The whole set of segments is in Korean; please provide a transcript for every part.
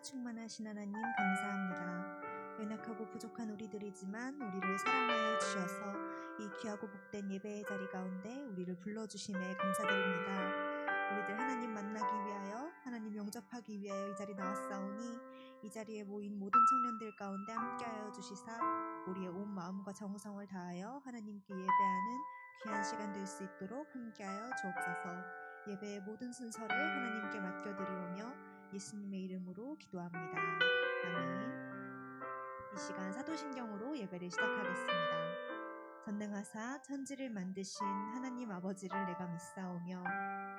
충만하신 하나님 감사합니다. 연약하고 부족한 우리들이지만 우리를 사랑하여 주셔서 이 귀하고 복된 예배의 자리 가운데 우리를 불러주심에 감사드립니다. 우리들 하나님 만나기 위하여, 하나님 영접하기 위하여 이 자리 나왔사오니 이 자리에 모인 모든 청년들 가운데 함께하여 주시사 우리의 온 마음과 정성을 다하여 하나님께 예배하는 귀한 시간 될 수 있도록 함께하여 주옵소서. 예배의 모든 순서를 하나님께 맡겨드리오며 예수님의 이름으로 기도합니다. 아멘. 이 시간 사도신경으로 예배를 시작하겠습니다. 전능하사 천지를 만드신 하나님 아버지를 내가 믿사오며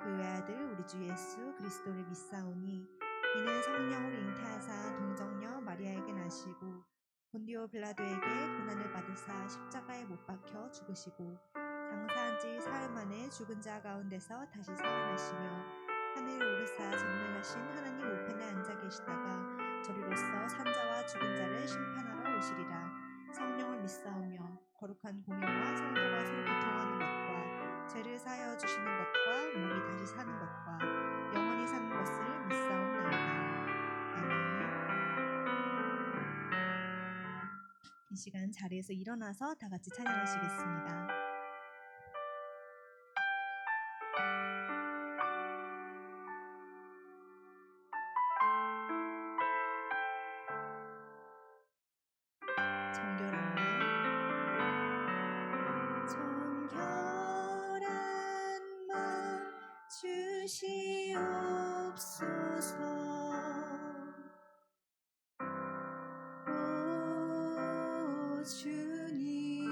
그 외아들 우리 주 예수 그리스도를 믿사오니 이는 성령으로 잉태하사 동정녀 마리아에게 나시고 본디오 빌라도에게 고난을 받으사 십자가에 못 박혀 죽으시고 장사한 지 사흘 만에 죽은 자 가운데서 다시 살아나시며 하늘에 오르사 전능하신 하나님 우편에 앉아 계시다가 저리로서 산자와 죽은 자를 심판하러 오시리라. 성령을 믿사오며 거룩한 공예와 성도가 서로 교통하는 것과 죄를 사하여 주시는 것과 몸이 다시 사는 것과 영원히 사는 것을 믿사옵나이다. 아멘. 이 시간 자리에서 일어나서 다 같이 찬양하시겠습니다. 주시옵소서. 오 주님,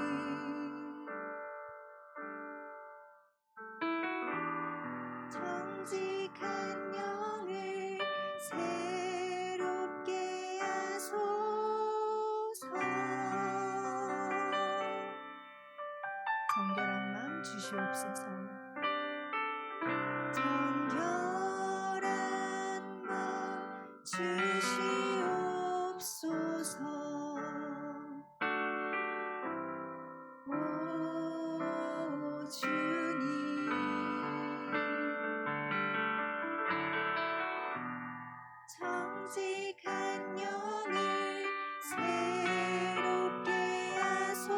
정직한 영을 새롭게 하소서. 정결한 마음 주시옵소서. 정결한 마음 주시옵소서. 오 주님, 정직한 영을 새롭게 하소서.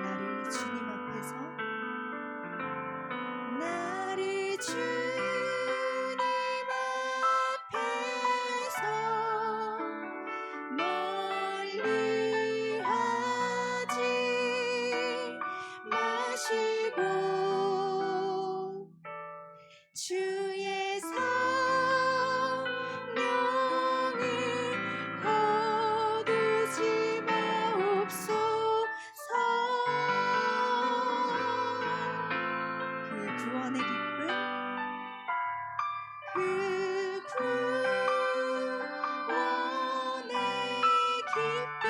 나를 주님 앞에서 멀리 하지 마시고 주의 성령을 거두지 마옵소서. 그 구원의 기쁨, 그 구원의 기쁨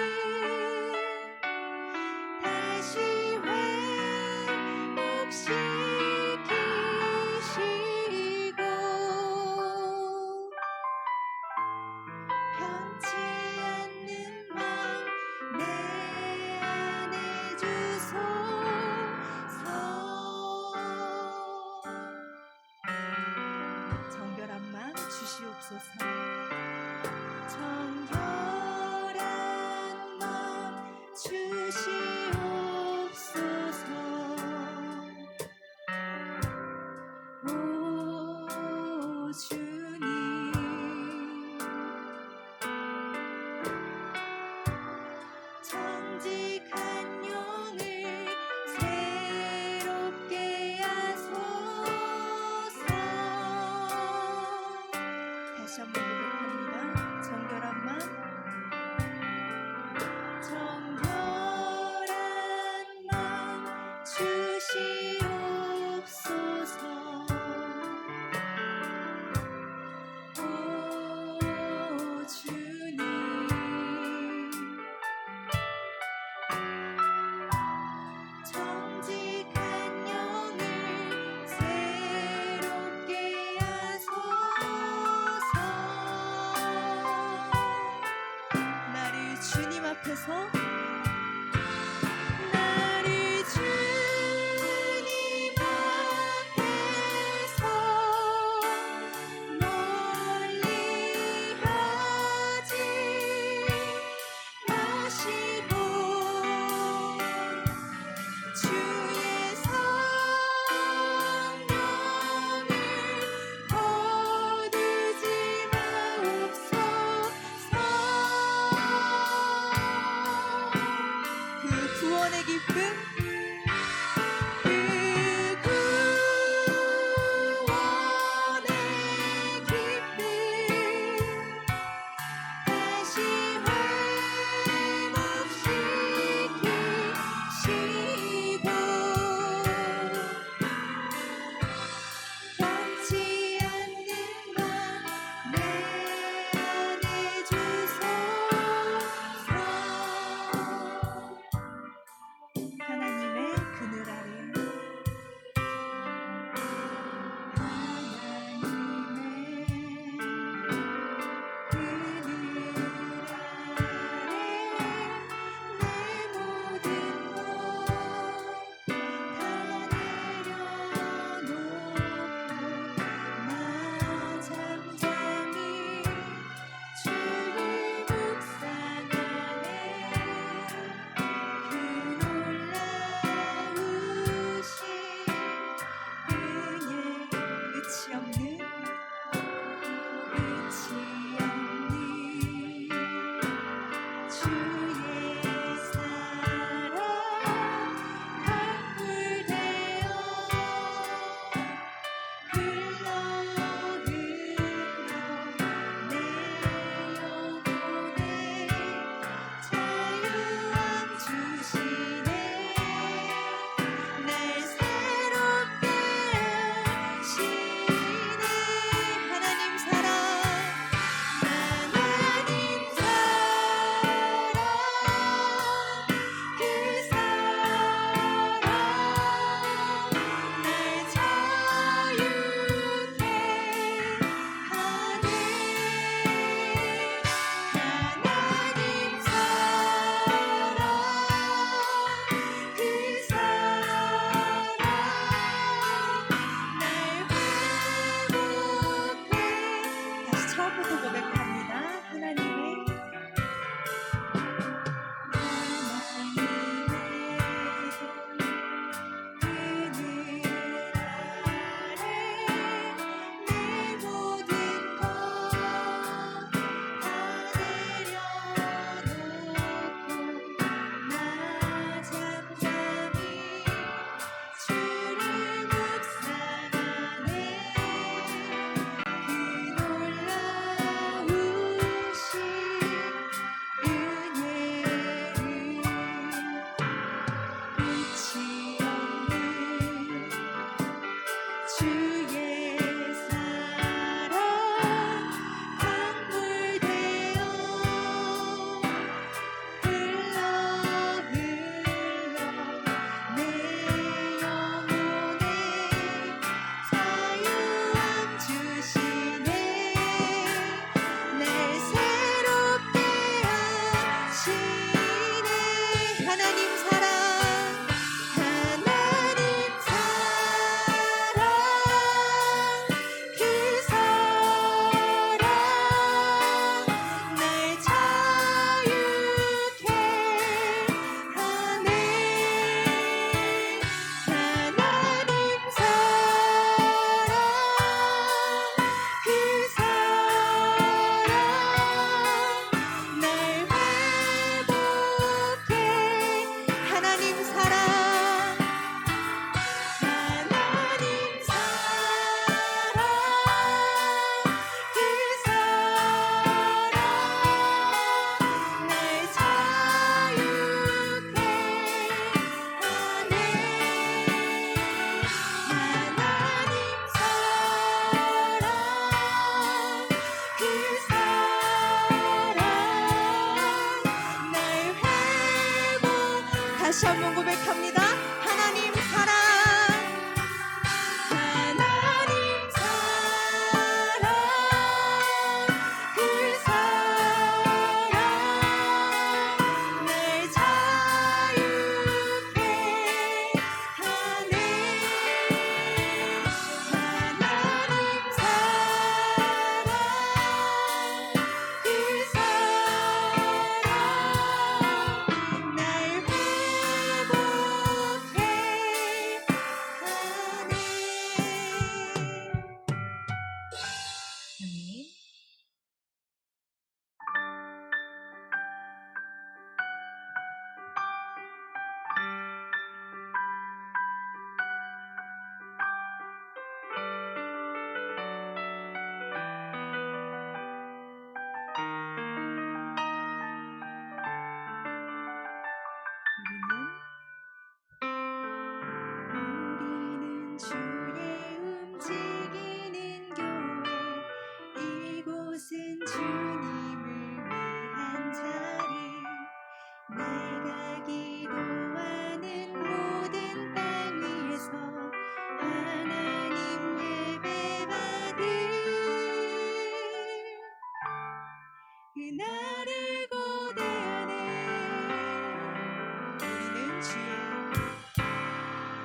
다시 회복시키시고 변치 않는 마음 내 안에 주소서. 정결한 마음 주시옵소서. 정결한 마음 주시옵소서. 오 주님, 정직한 영을 새롭게 하소서. 다시 한번 고백합니다. 정결한 마음, 정결한 마음 주시옵소서. 오 주님, 정직한 영을 새롭게 하소서. 나를 주님 앞에서 나를 주님 앞에서 주의 움직이는 교회 이곳은 주님을 위한 자리 내가 기도하는 모든 땅 위에서 하나님 예배받을 그날을 고대하네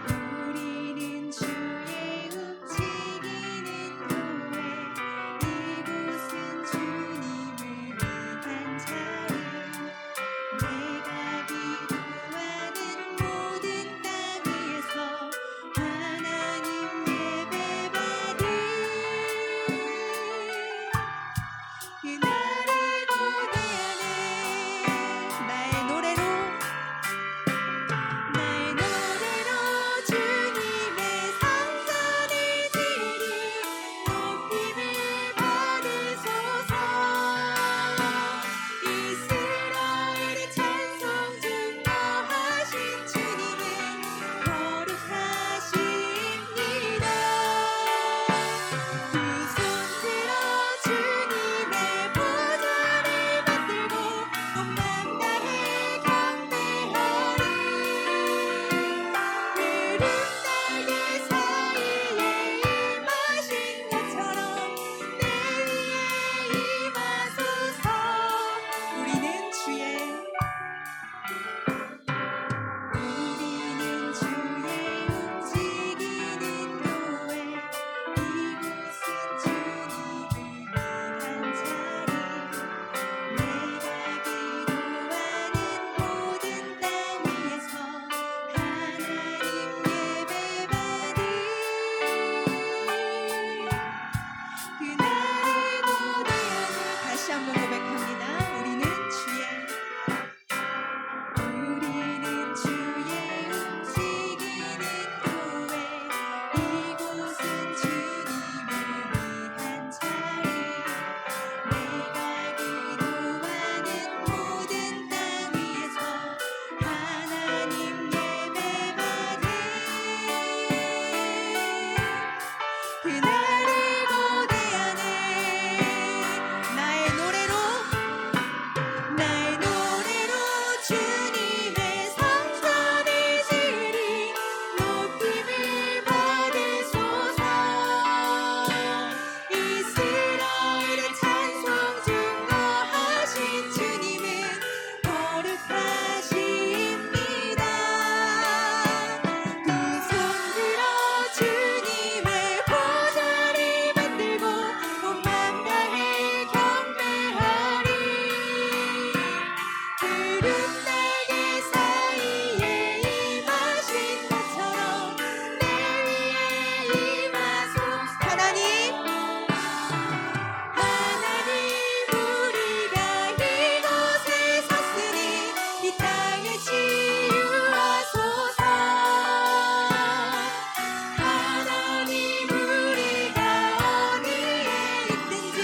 우리는 주의 움직이는 교회 이곳은 주님을 위한 자리 내가 기도하는 모든 땅 위에서 하나님 예배받을 그날을 고대하네 나의 노래로 주님의 성전을 지으리 높임을 받으소서 이스라엘의 찬송 중거하신 주님은 거룩하십니다 두 손 들어 주님의 보좌를 받들고 온 맘 다해 경배하리 푸른 날개 사이에 임하신 것처럼 내 위에 임하소서 우리는 주의 움직이는 교회 이곳은 주님을 위한 자리 내가 기도하는 모든 땅 위에서 하나님 예배받을 그날을 고대하네 다시 한번 고백합니다 우리는 주의 움직이는 교회 이곳은 주님을 위한 자리 내가 기도하는 모든 땅 위에서 하나님 예배받을 그날을 고대하네 나의 노래로 주님의 성전을 지으리 높임을 받으소서 이스라엘의 찬송 중거하신 주님은 거룩하십니다 두 손 들어 주님의 보좌를 받들고 온 맘 다해 경배하리 푸른 날개 사이에 임하신 것처럼 내 위에 임하소서 하나님 우리가 이곳에 섰으니 이 땅을 치유하소서 하나님 우리가 어디에 있든지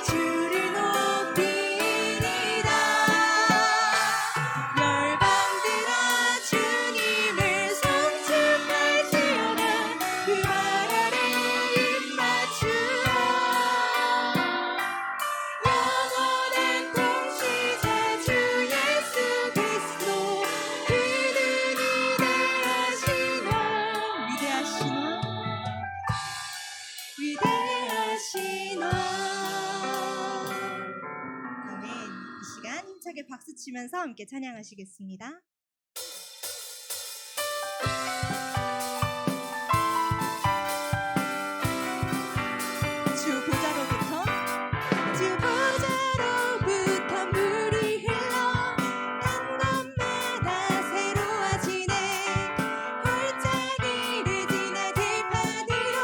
주를 높이리다 열방들아 주님을 송축할지어다 그 발 아래 입 맞추어 영원한 통치자 주 예수 그리스도 그는 위대하신 왕 아멘 이 시간 힘차게 박수 치면서 함께 찬양하시겠습니다 주 보좌로부터 물이 흘러 단 곳마다 새로워지네 골짜기를 지나 들판으로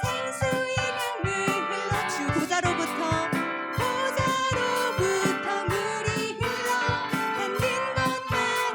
생수의 강물 흘러 주 보좌로부터 물이 흘러 닿는 곳마다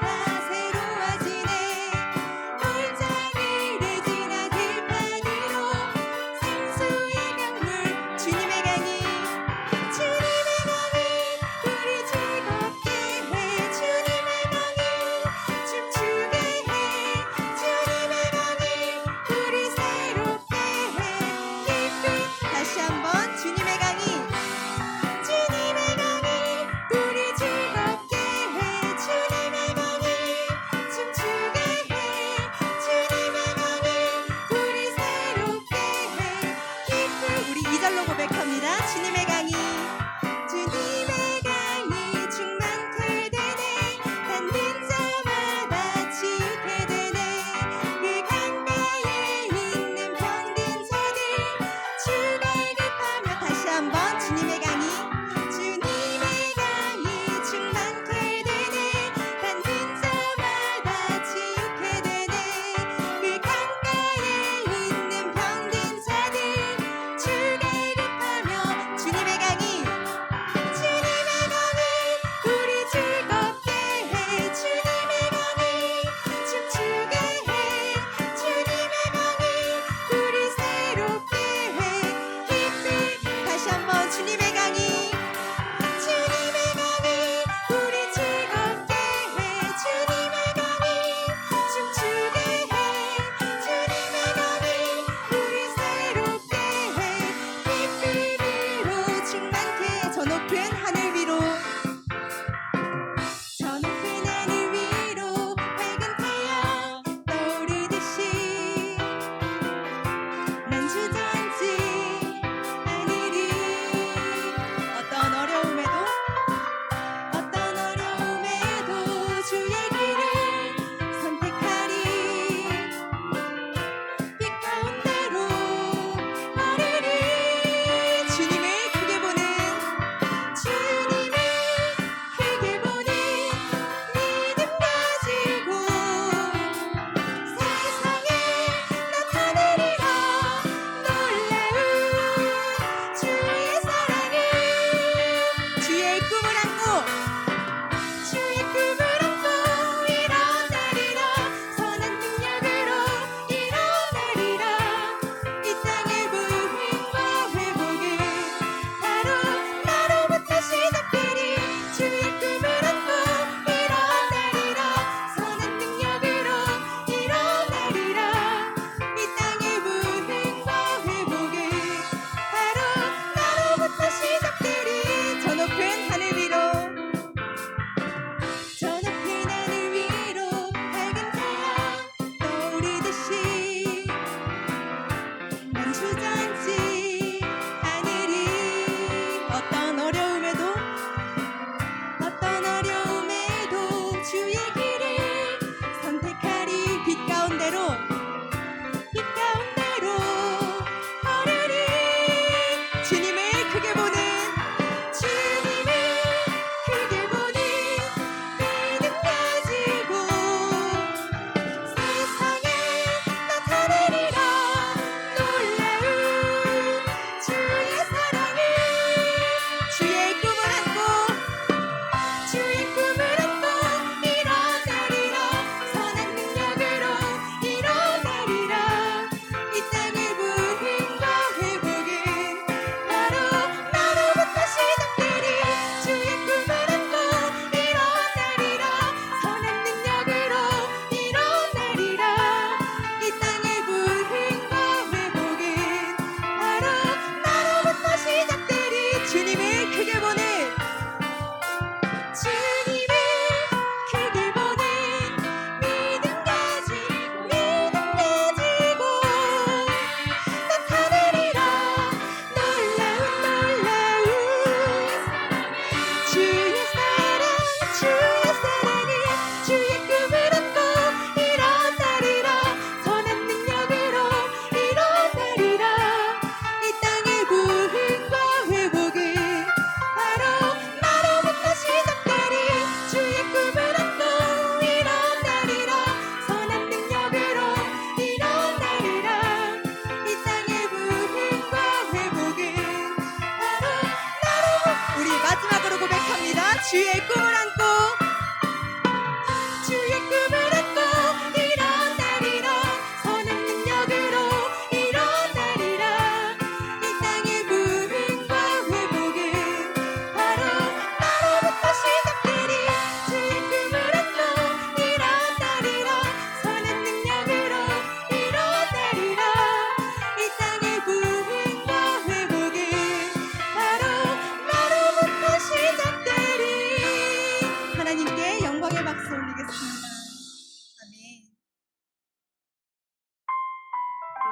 주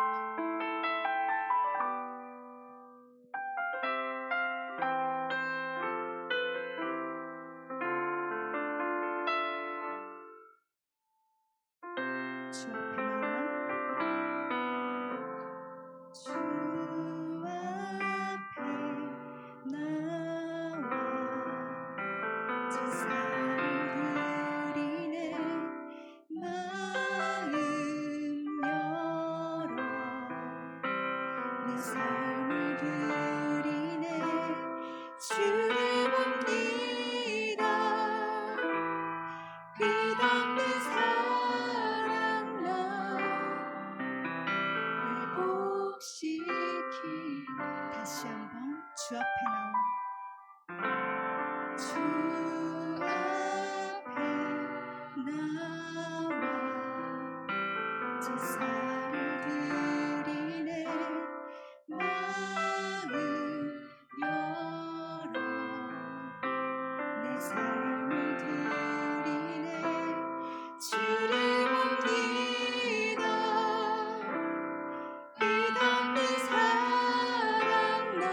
앞에 나와 주 앞에 나와 제사를 드리네 마음 열어 내 삶을 드리네 주를 봅니다 끝없는 사랑 나 회복시키 다시 한번 주 앞에 나와 주 앞에 나와 제사를 드리네 마음 열어 내 삶을 드리네 주를 봅니다 끝없는 사랑 나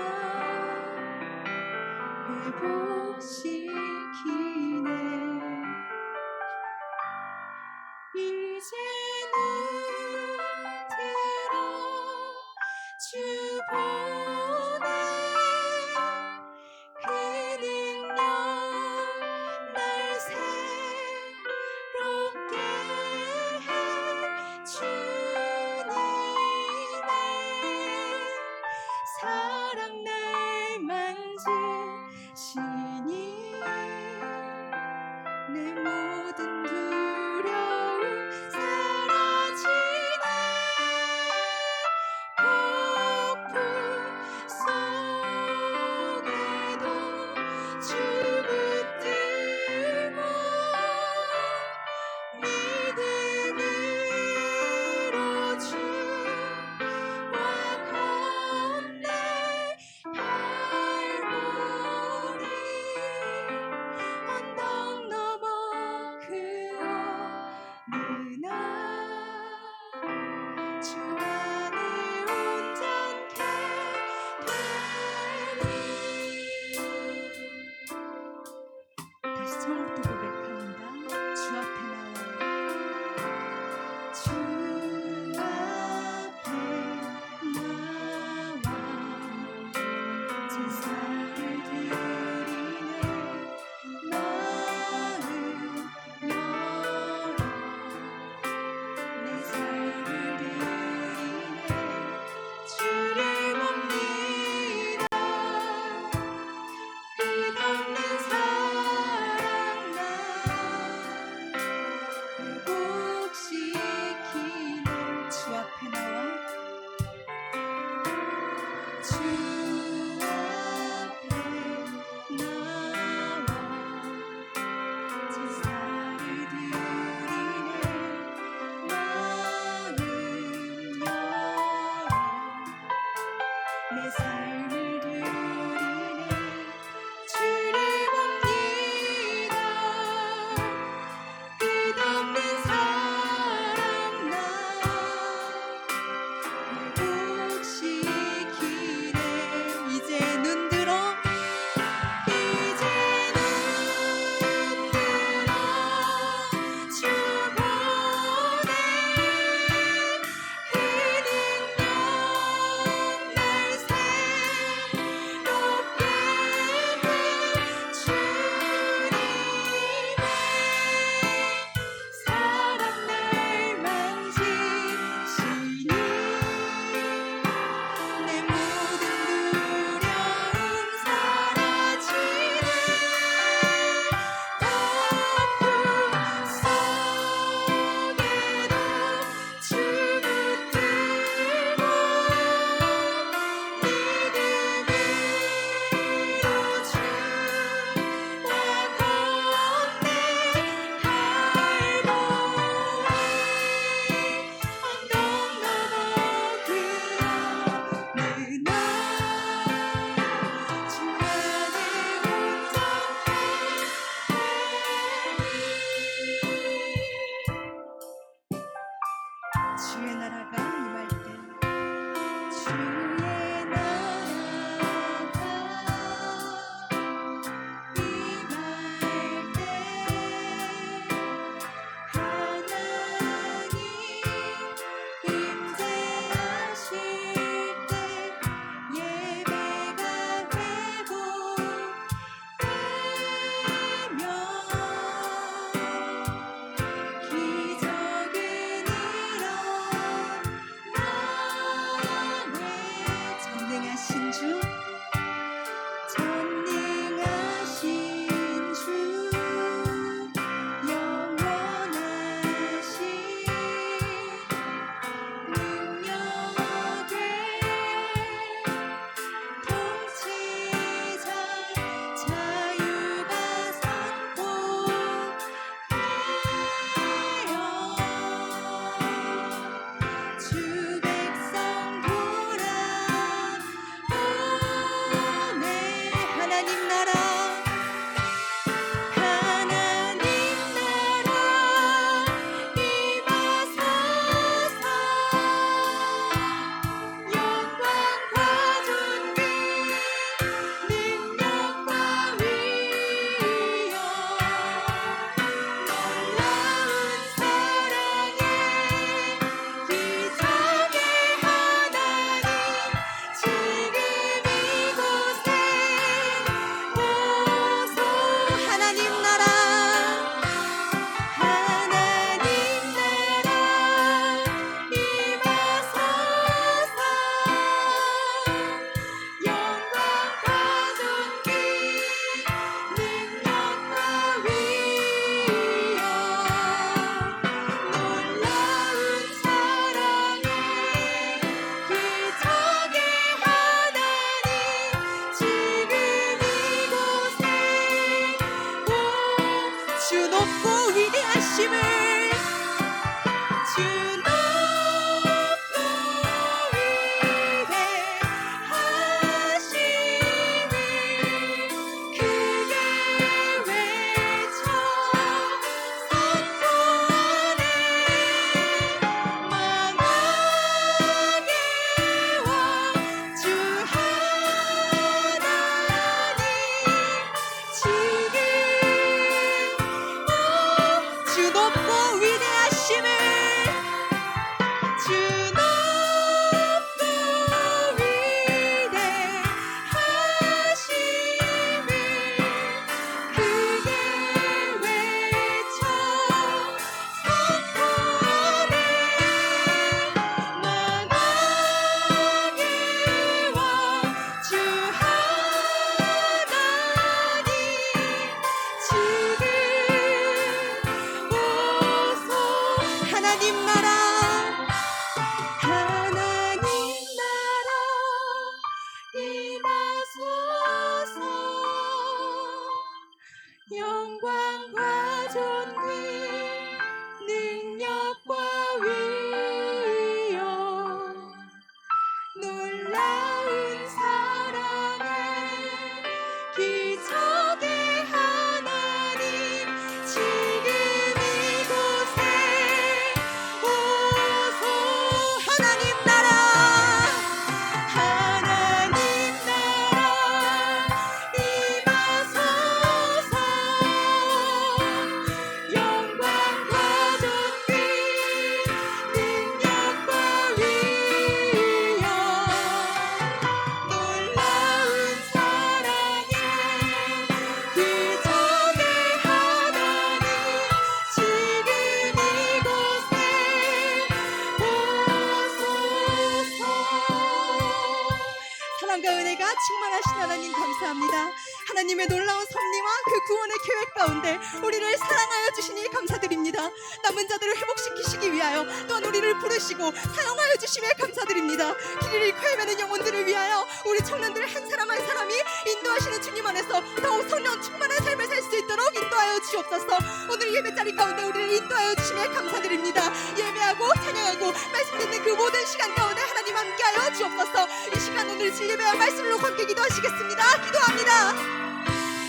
충만하신 하나님 감사합니다. 하나님의 놀라운 섭리와 그 구원의 계획 가운데 우리를 사랑하여 주시니 감사드립니다. 남은 자들을 회복시키시기 위하여 또한 우리를 부르시고 사용하여 주심에 감사드립니다. 길을 잃고 헤매는 영혼들을 위하여 우리 청년들 한 사람 한 사람이 인도하시는 주님 안에서 더욱 성령 충만한 삶을 살 수 있도록 인도하여 주옵소서. 오늘 예배 자리 가운데 우리를 인도하여 주심에 감사드립니다. 예배하고 찬양하고 말씀 듣는 그 모든 시간 가운데 하나님 함께하여 주옵소서. 이 시간 오늘 예배와 말씀으로 함께 기도하시겠습니다. 기도합니다.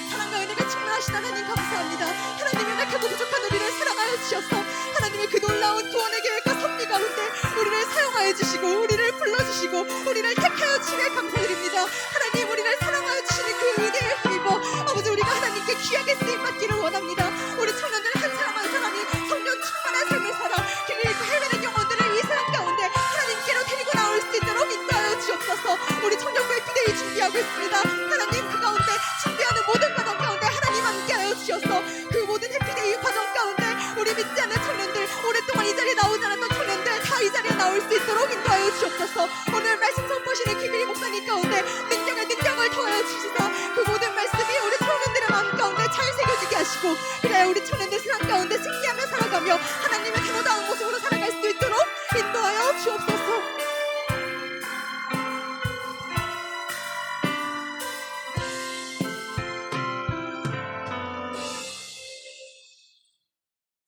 사랑과 은혜가 충만하신 하나님 감사합니다. 하나님의 약하고 부족한 우리를 사랑하여 주셔서 하나님의 그 놀라운 구원의 계획과 섭리 가운데 우리를 사용하여 주시고 우리를 불러주시고 우리를 택하여 주시에 감사드립니다. 하나님 우리를 사랑하여 주시는 그 은혜에 힘입어 아버지 우리가 하나님께 귀하게 쓰임받기를 원합니다. 우리 청년들 한 사람 한 사람이 성령 충만한 삶을 살아 길을 잃고 헤매는 영혼들을 이 세상 가운데 하나님께로 데리고 나올 수 있도록 인도하여 주옵소서. 우리 청년부의 피대이 준비하고 있습니다. 하나님 그 가운데 준비하는 모든 과정 가운데 하나님 함께하여 주셔서 그 모든 해피데이 과정 가운데 우리 믿지 않는 청년들 오랫동안 이 자리에 나오지 않았던 청년들 다 이 자리에 나올 수 있도록 인도하여 주옵소서. 오늘 말씀 선포하시는 김일희 목사님 가운데 능력을 더하여 주시사 그 모든 말씀이 우리 청년들의 마음 가운데 잘 새겨지게 하시고 그래야 우리 청년들 세상 가운데 승리하며 살아가며 하나님의 단호다운 모습으로 살아갈 수 있도록 인도하여 주옵소서.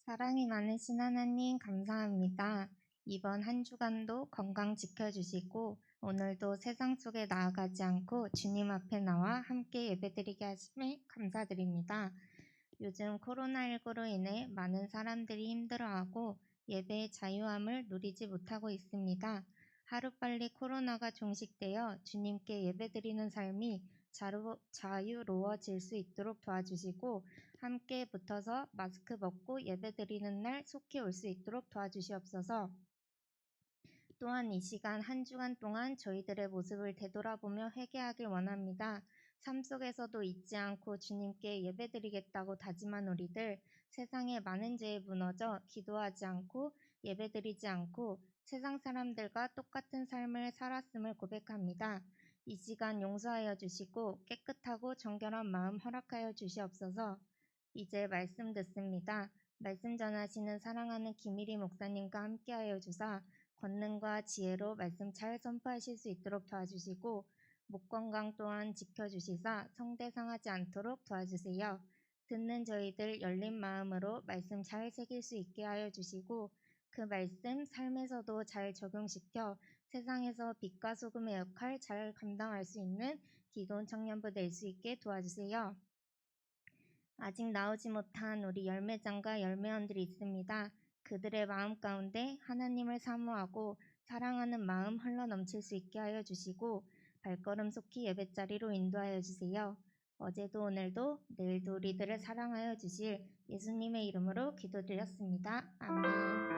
사랑이 많으신 하나님 감사합니다. 이번 한 주간도 건강 지켜주시고 오늘도 세상 속에 나아가지 않고 주님 앞에 나와 함께 예배드리게 하심에 감사드립니다. 요즘 코로나19로 인해 많은 사람들이 힘들어하고 예배의 자유함을 누리지 못하고 있습니다. 하루빨리 코로나가 종식되어 주님께 예배드리는 삶이 자유로워질 수 있도록 도와주시고 함께 붙어서 마스크 벗고 예배드리는 날 속히 올 수 있도록 도와주시옵소서. 또한 이 시간 한 주간 동안 저희들의 모습을 되돌아보며 회개하길 원합니다. 삶 속에서도 잊지 않고 주님께 예배드리겠다고 다짐한 우리들, 세상의 많은 죄에 무너져 기도하지 않고 예배드리지 않고 세상 사람들과 똑같은 삶을 살았음을 고백합니다. 이 시간 용서하여 주시고 깨끗하고 정결한 마음 허락하여 주시옵소서. 이제 말씀 듣습니다. 말씀 전하시는 사랑하는 김일희 목사님과 함께하여 주사 권능과 지혜로 말씀 잘 선포하실 수 있도록 도와주시고 목 건강 또한 지켜주시사 성대 상하지 않도록 도와주세요. 듣는 저희들 열린 마음으로 말씀 잘 새길 수 있게 하여 주시고 그 말씀 삶에서도 잘 적용시켜 세상에서 빛과 소금의 역할 잘 감당할 수 있는 기도원 청년부 될 수 있게 도와주세요. 아직 나오지 못한 우리 열매장과 열매원들이 있습니다. 그들의 마음 가운데 하나님을 사모하고 사랑하는 마음 흘러넘칠 수 있게 하여 주시고 발걸음 속히 예배자리로 인도하여 주세요. 어제도 오늘도 내일도 우리들을 사랑하여 주실 예수님의 이름으로 기도드렸습니다. 아멘.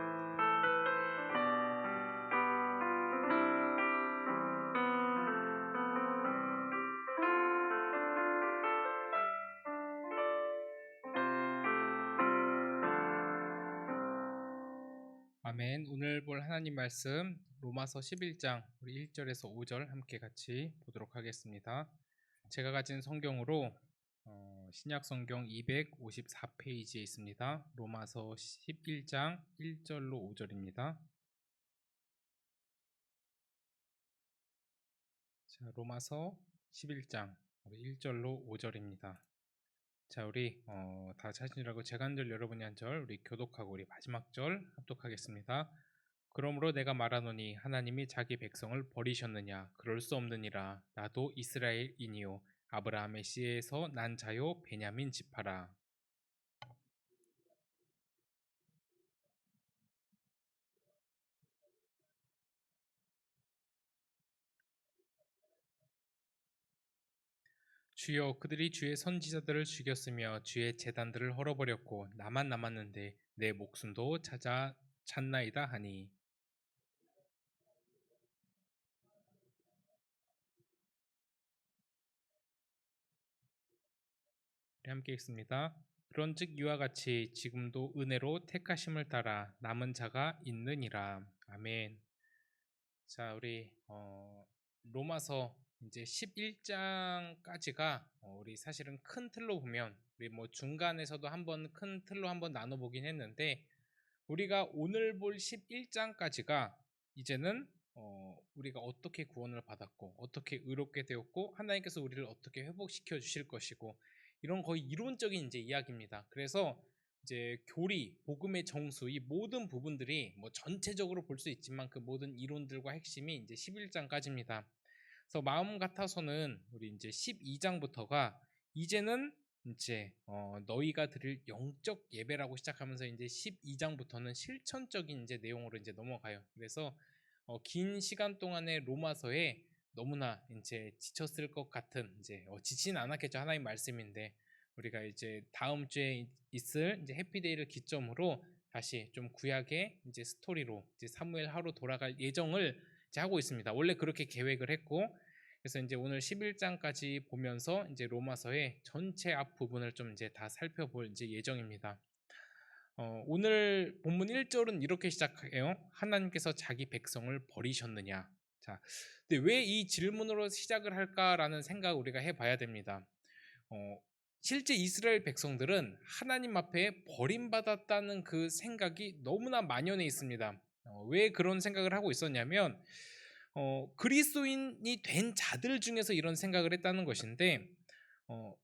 아멘. 오늘 볼 하나님 말씀 로마서 11장 우리 1절에서 5절 함께 같이 보도록 하겠습니다. 제가 가진 성경으로 신약 성경 254페이지에 있습니다. 로마서 11장 1절로 5절입니다. 자, 로마서 11장 우리 1절로 5절입니다. 자, 우리 다 자신이라고 제가 한 절 여러분이 한 절 우리 교독하고 우리 마지막 절 합독하겠습니다. 그러므로 내가 말하노니 하나님이 자기 백성을 버리셨느냐? 그럴 수 없느니라. 나도 이스라엘이니요 아브라함의 씨에서 난 자요 베냐민 지파라. 주여, 그들이 주의 선지자들을 죽였으며 주의 제단들을 헐어버렸고 나만 남았는데 내 목숨도 찾나이다 하니. 우리 함께 읽습니다. 그런즉 이와 같이 지금도 은혜로 택하심을 따라 남은 자가 있느니라. 아멘. 자, 우리 로마서 이제 11장까지가 우리 사실은 큰 틀로 보면 우리 뭐 중간에서도 한번 큰 틀로 한번 나눠보긴 했는데 우리가 오늘 볼 11장까지가 이제는 우리가 어떻게 구원을 받았고 어떻게 의롭게 되었고 하나님께서 우리를 어떻게 회복시켜 주실 것이고 이런 거의 이론적인 이제 이야기입니다. 그래서 이제 교리, 복음의 정수 이 모든 부분들이 뭐 전체적으로 볼 수 있지만 그 모든 이론들과 핵심이 이제 11장까지입니다. 그래서 마음 같아서는 우리 이제 12장부터가 이제는 이제 너희가 드릴 영적 예배라고 시작하면서 이제 12장부터는 실천적인 이제 내용으로 이제 넘어가요. 그래서 긴 시간 동안의 로마서에 너무나 이제 지쳤을 것 같은 이제 지치는 않았겠죠. 하나님 말씀인데 우리가 이제 다음 주에 있을 이제 해피데이를 기점으로 다시 좀 구약의 이제 스토리로 이제 사무엘 하로 돌아갈 예정을 이제 하고 있습니다. 원래 그렇게 계획을 했고 그래서 이제 오늘 11장까지 보면서 이제 로마서의 전체 앞 부분을 좀 이제 다 살펴볼 이제 예정입니다. 오늘 본문 1절은 이렇게 시작해요. 하나님께서 자기 백성을 버리셨느냐. 자, 근데 왜 이 질문으로 시작을 할까라는 생각을 우리가 해봐야 됩니다. 실제 이스라엘 백성들은 하나님 앞에 버림받았다는 그 생각이 너무나 만연해 있습니다. 왜 그런 생각을 하고 있었냐면 그리스도인이 된 자들 중에서 이런 생각을 했다는 것인데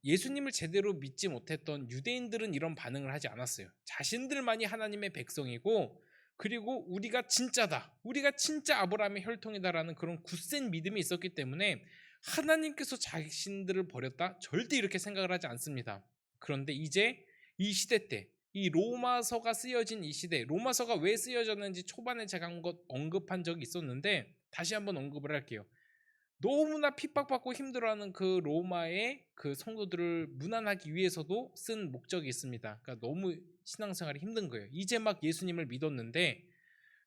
예수님을 제대로 믿지 못했던 유대인들은 이런 반응을 하지 않았어요. 자신들만이 하나님의 백성이고 그리고 우리가 진짜다, 우리가 진짜 아브라함의 혈통이다라는 그런 굳센 믿음이 있었기 때문에 하나님께서 자신들을 버렸다? 절대 이렇게 생각을 하지 않습니다. 그런데 이제 이 시대 때 이 로마서가 쓰여진 이 시대, 로마서가 왜 쓰여졌는지 초반에 제가 언급한 적이 있었는데 다시 한번 언급을 할게요. 너무나 핍박받고 힘들어하는 그 로마의 그 성도들을 무난하기 위해서도 쓴 목적이 있습니다. 그러니까 너무 신앙생활이 힘든 거예요. 이제 막 예수님을 믿었는데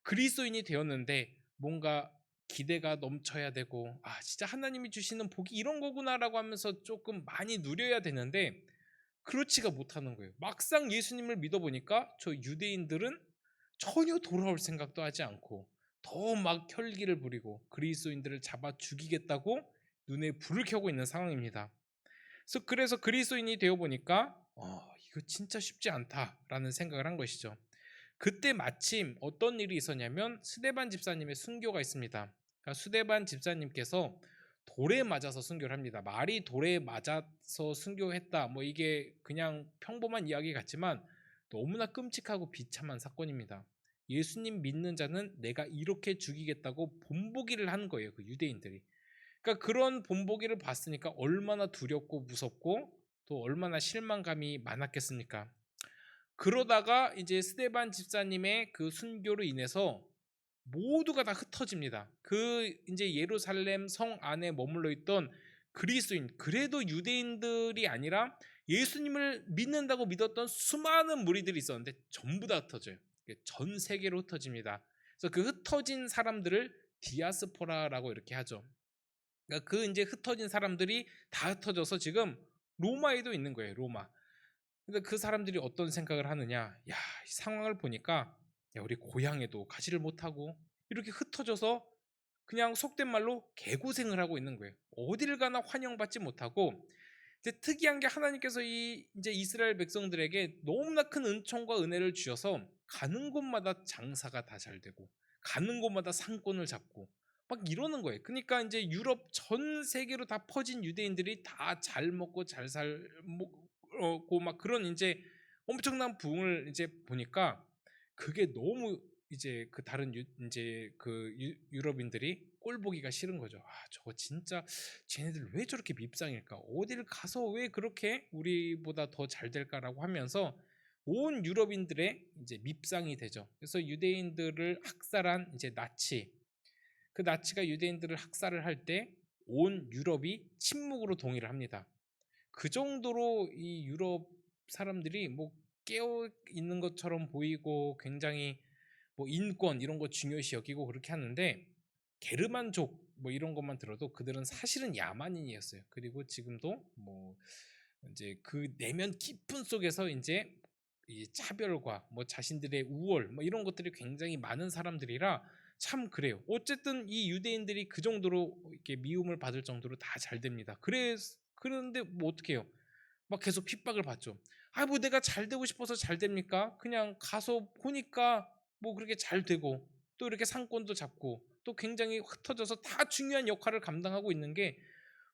그리스도인이 되었는데 뭔가 기대가 넘쳐야 되고 진짜 하나님이 주시는 복이 이런 거구나라고 하면서 조금 많이 누려야 되는데 그렇지가 못하는 거예요. 막상 예수님을 믿어보니까 저 유대인들은 전혀 돌아올 생각도 하지 않고 더 막 혈기를 부리고 그리스도인들을 잡아 죽이겠다고 눈에 불을 켜고 있는 상황입니다. 그래서 그리스도인이 되어 보니까 이거 진짜 쉽지 않다라는 생각을 한 것이죠. 그때 마침 어떤 일이 있었냐면 스데반 집사님의 순교가 있습니다. 그러니까 스데반 집사님께서 돌에 맞아서 순교를 합니다. 말이 돌에 맞아서 순교했다. 뭐 이게 그냥 평범한 이야기 같지만 너무나 끔찍하고 비참한 사건입니다. 예수님 믿는 자는 내가 이렇게 죽이겠다고 본보기를 하는 거예요. 그 유대인들이. 그러니까 그런 본보기를 봤으니까 얼마나 두렵고 무섭고 또 얼마나 실망감이 많았겠습니까? 그러다가 이제 스데반 집사님의 그 순교로 인해서 모두가 다 흩어집니다. 그 이제 예루살렘 성 안에 머물러 있던 그리스도인, 그래도 유대인들이 아니라 예수님을 믿는다고 믿었던 수많은 무리들이 있었는데 전부 다 흩어져요. 전 세계로 흩어집니다. 그래서 그 흩어진 사람들을 디아스포라라고 이렇게 하죠. 그러니까 그 이제 흩어진 사람들이 다 흩어져서 지금 로마에도 있는 거예요. 로마. 근데 그 사람들이 어떤 생각을 하느냐? 이 상황을 보니까 우리 고향에도 가지를 못하고 이렇게 흩어져서 그냥 속된 말로 개고생을 하고 있는 거예요. 어디를 가나 환영받지 못하고 이제 특이한 게 하나님께서 이제 이스라엘 백성들에게 너무나 큰 은총과 은혜를 주셔서 가는 곳마다 장사가 다 잘 되고 가는 곳마다 상권을 잡고 막 이러는 거예요. 그러니까 이제 유럽 전 세계로 다 퍼진 유대인들이 다 잘 먹고 잘 살고 막 그런 이제 엄청난 부흥을 이제 보니까 그게 너무 이제 그 다른 이제 그 유럽인들이 꼴 보기가 싫은 거죠. 저거 진짜 쟤네들 왜 저렇게 밉상일까? 어디를 가서 왜 그렇게 우리보다 더 잘 될까라고 하면서 온 유럽인들의 이제 밉상이 되죠. 그래서 유대인들을 학살한 이제 나치, 그 나치가 유대인들을 학살을 할 때 온 유럽이 침묵으로 동의를 합니다. 그 정도로 이 유럽 사람들이 뭐 깨어 있는 것처럼 보이고 굉장히 뭐 인권 이런 거 중요시 여기고 그렇게 하는데 게르만족 뭐 이런 것만 들어도 그들은 사실은 야만인이었어요. 그리고 지금도 뭐 이제 그 내면 깊은 속에서 이제 이 차별과 뭐 자신들의 우월 뭐 이런 것들이 굉장히 많은 사람들이라 참 그래요. 어쨌든 이 유대인들이 그 정도로 이렇게 미움을 받을 정도로 다 잘 됩니다. 그런데 뭐 어떻게 해요? 막 계속 핍박을 받죠. 뭐 내가 잘 되고 싶어서 잘 됩니까? 그냥 가서 보니까 뭐 그렇게 잘 되고 또 이렇게 상권도 잡고 또 굉장히 흩어져서 다 중요한 역할을 감당하고 있는 게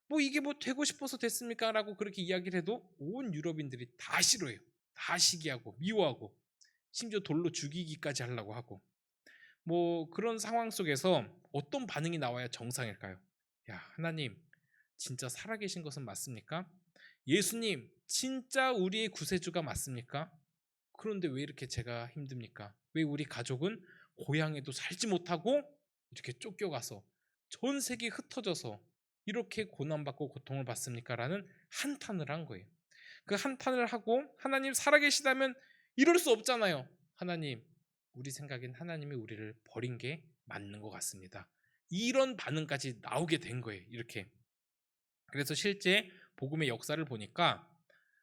뭐 이게 뭐 되고 싶어서 됐습니까? 라고 그렇게 이야기를 해도 온 유럽인들이 다 싫어해요. 다 시기하고 미워하고 심지어 돌로 죽이기까지 하려고 하고 뭐 그런 상황 속에서 어떤 반응이 나와야 정상일까요? 야, 하나님 진짜 살아계신 것은 맞습니까? 예수님 진짜 우리의 구세주가 맞습니까? 그런데 왜 이렇게 제가 힘듭니까? 왜 우리 가족은 고향에도 살지 못하고 이렇게 쫓겨가서 전 세계에 흩어져서 이렇게 고난받고 고통을 받습니까? 라는 한탄을 한 거예요. 그 한탄을 하고 하나님 살아계시다면 이럴 수 없잖아요. 하나님, 우리 생각엔 하나님이 우리를 버린 게 맞는 것 같습니다. 이런 반응까지 나오게 된 거예요. 이렇게. 그래서 실제 복음의 역사를 보니까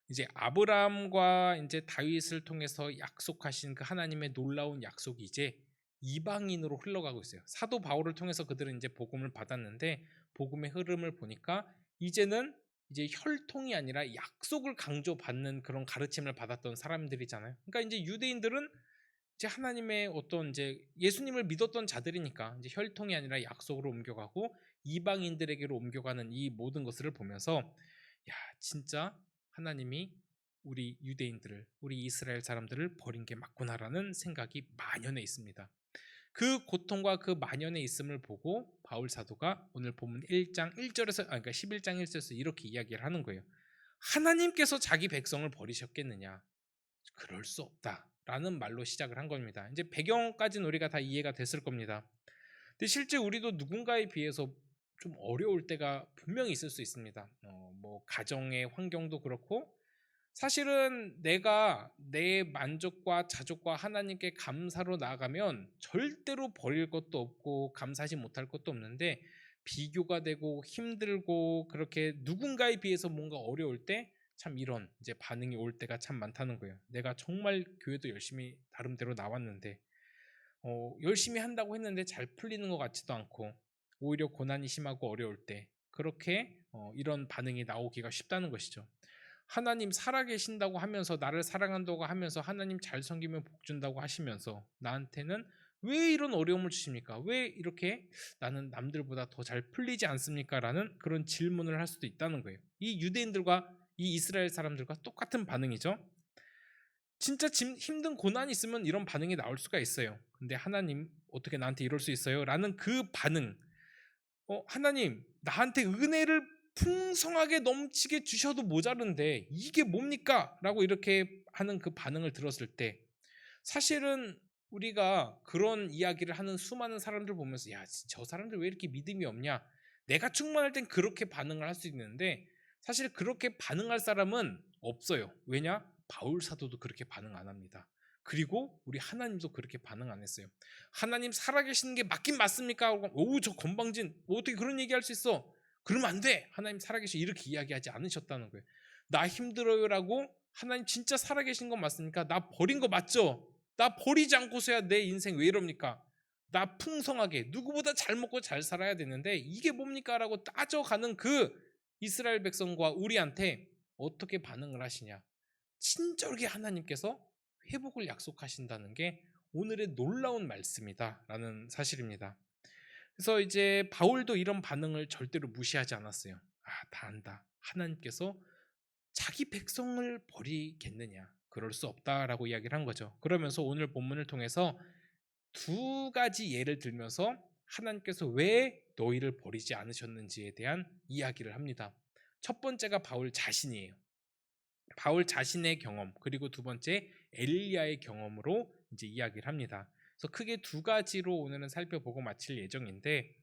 이제 아브라함과 이제 다윗을 통해서 약속하신 그 하나님의 놀라운 약속이 이제 이방인으로 흘러가고 있어요. 사도 바울을 통해서 그들은 이제 복음을 받았는데 복음의 흐름을 보니까 이제는 이제 혈통이 아니라 약속을 강조받는 그런 가르침을 받았던 사람들이잖아요. 그러니까 이제 유대인들은 이제 하나님의 어떤 이제 예수님을 믿었던 자들이니까 이제 혈통이 아니라 약속으로 옮겨가고 이방인들에게로 옮겨가는 이 모든 것을 보면서 야, 진짜 하나님이 우리 유대인들을, 우리 이스라엘 사람들을 버린 게 맞구나라는 생각이 만연해 있습니다. 그 고통과 그 만연해 있음을 보고 바울 사도가 오늘 본문 1장 1절에서 그러니까 11장 1절에서 이렇게 이야기를 하는 거예요. 하나님께서 자기 백성을 버리셨겠느냐? 그럴 수 없다라는 말로 시작을 한 겁니다. 이제 배경까지는 우리가 다 이해가 됐을 겁니다. 근데 실제 우리도 누군가에 비해서 좀 어려울 때가 분명히 있을 수 있습니다. 뭐 가정의 환경도 그렇고 사실은 내가 내 만족과 자족과 하나님께 감사로 나아가면 절대로 버릴 것도 없고 감사하지 못할 것도 없는데 비교가 되고 힘들고 그렇게 누군가에 비해서 뭔가 어려울 때 참 이런 이제 반응이 올 때가 참 많다는 거예요. 내가 정말 교회도 열심히 나름대로 나왔는데 열심히 한다고 했는데 잘 풀리는 것 같지도 않고 오히려 고난이 심하고 어려울 때 그렇게 이런 반응이 나오기가 쉽다는 것이죠. 하나님 살아계신다고 하면서 나를 사랑한다고 하면서 하나님 잘 섬기면 복 준다고 하시면서 나한테는 왜 이런 어려움을 주십니까? 왜 이렇게 나는 남들보다 더 잘 풀리지 않습니까? 라는 그런 질문을 할 수도 있다는 거예요. 이 유대인들과 이 이스라엘 사람들과 똑같은 반응이죠. 진짜 힘든 고난이 있으면 이런 반응이 나올 수가 있어요. 근데 하나님 어떻게 나한테 이럴 수 있어요? 라는 그 반응. 하나님 나한테 은혜를 풍성하게 넘치게 주셔도 모자른데 이게 뭡니까? 라고 이렇게 하는 그 반응을 들었을 때 사실은 우리가 그런 이야기를 하는 수많은 사람들 보면서 야, 저 사람들 왜 이렇게 믿음이 없냐? 내가 충만할 땐 그렇게 반응을 할 수 있는데 사실 그렇게 반응할 사람은 없어요. 왜냐? 바울 사도도 그렇게 반응 안 합니다. 그리고 우리 하나님도 그렇게 반응 안 했어요. 하나님 살아계시는 게 맞긴 맞습니까? 오, 저 건방진 어떻게 그런 얘기할 수 있어? 그러면 안 돼. 하나님 살아계시 이렇게 이야기하지 않으셨다는 거예요. 나 힘들어요라고 하나님 진짜 살아계신 건 맞습니까? 나 버린 거 맞죠? 나 버리지 않고서야 내 인생 왜 이럽니까? 나 풍성하게 누구보다 잘 먹고 잘 살아야 되는데 이게 뭡니까? 라고 따져가는 그 이스라엘 백성과 우리한테 어떻게 반응을 하시냐? 친절하게 하나님께서 회복을 약속하신다는 게 오늘의 놀라운 말씀이다 라는 사실입니다. 그래서 이제 바울도 이런 반응을 절대로 무시하지 않았어요. 다 안다. 하나님께서 자기 백성을 버리겠느냐? 그럴 수 없다라고 이야기를 한 거죠. 그러면서 오늘 본문을 통해서 두 가지 예를 들면서 하나님께서 왜 너희를 버리지 않으셨는지에 대한 이야기를 합니다. 첫 번째가 바울 자신이에요. 바울 자신의 경험, 그리고 두 번째 엘리야의 경험으로 이제 이야기를 합니다. 그래서 크게 두 가지로 오늘은 살펴보고 마칠 예정인데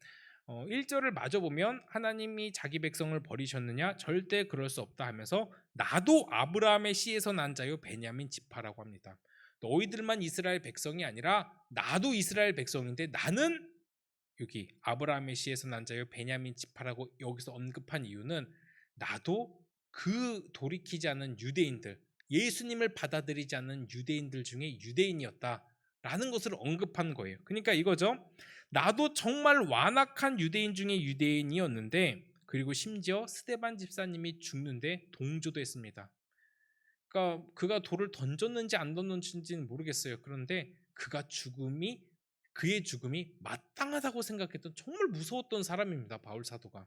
1절을 마저 보면 하나님이 자기 백성을 버리셨느냐? 절대 그럴 수 없다 하면서 나도 아브라함의 씨에서 난 자요 베냐민 지파라고 합니다. 너희들만 이스라엘 백성이 아니라 나도 이스라엘 백성인데 나는 여기 아브라함의 씨에서 난 자요 베냐민 지파라고 여기서 언급한 이유는 나도 그 돌이키지 않은 유대인들, 예수님을 받아들이지 않는 유대인들 중에 유대인이었다라는 라는 것을 언급한 거예요. 그러니까 이거죠. 나도 정말 완악한 유대인 중에 유대인이었는데, 그리고 심지어 스데반 집사님이 죽는데 동조도 했습니다. 그러니까 그가 돌을 던졌는지 안 던졌는지는 모르겠어요. 그런데 그의 죽음이 마땅하다고 생각했던 정말 무서웠던 사람입니다. 바울 사도가.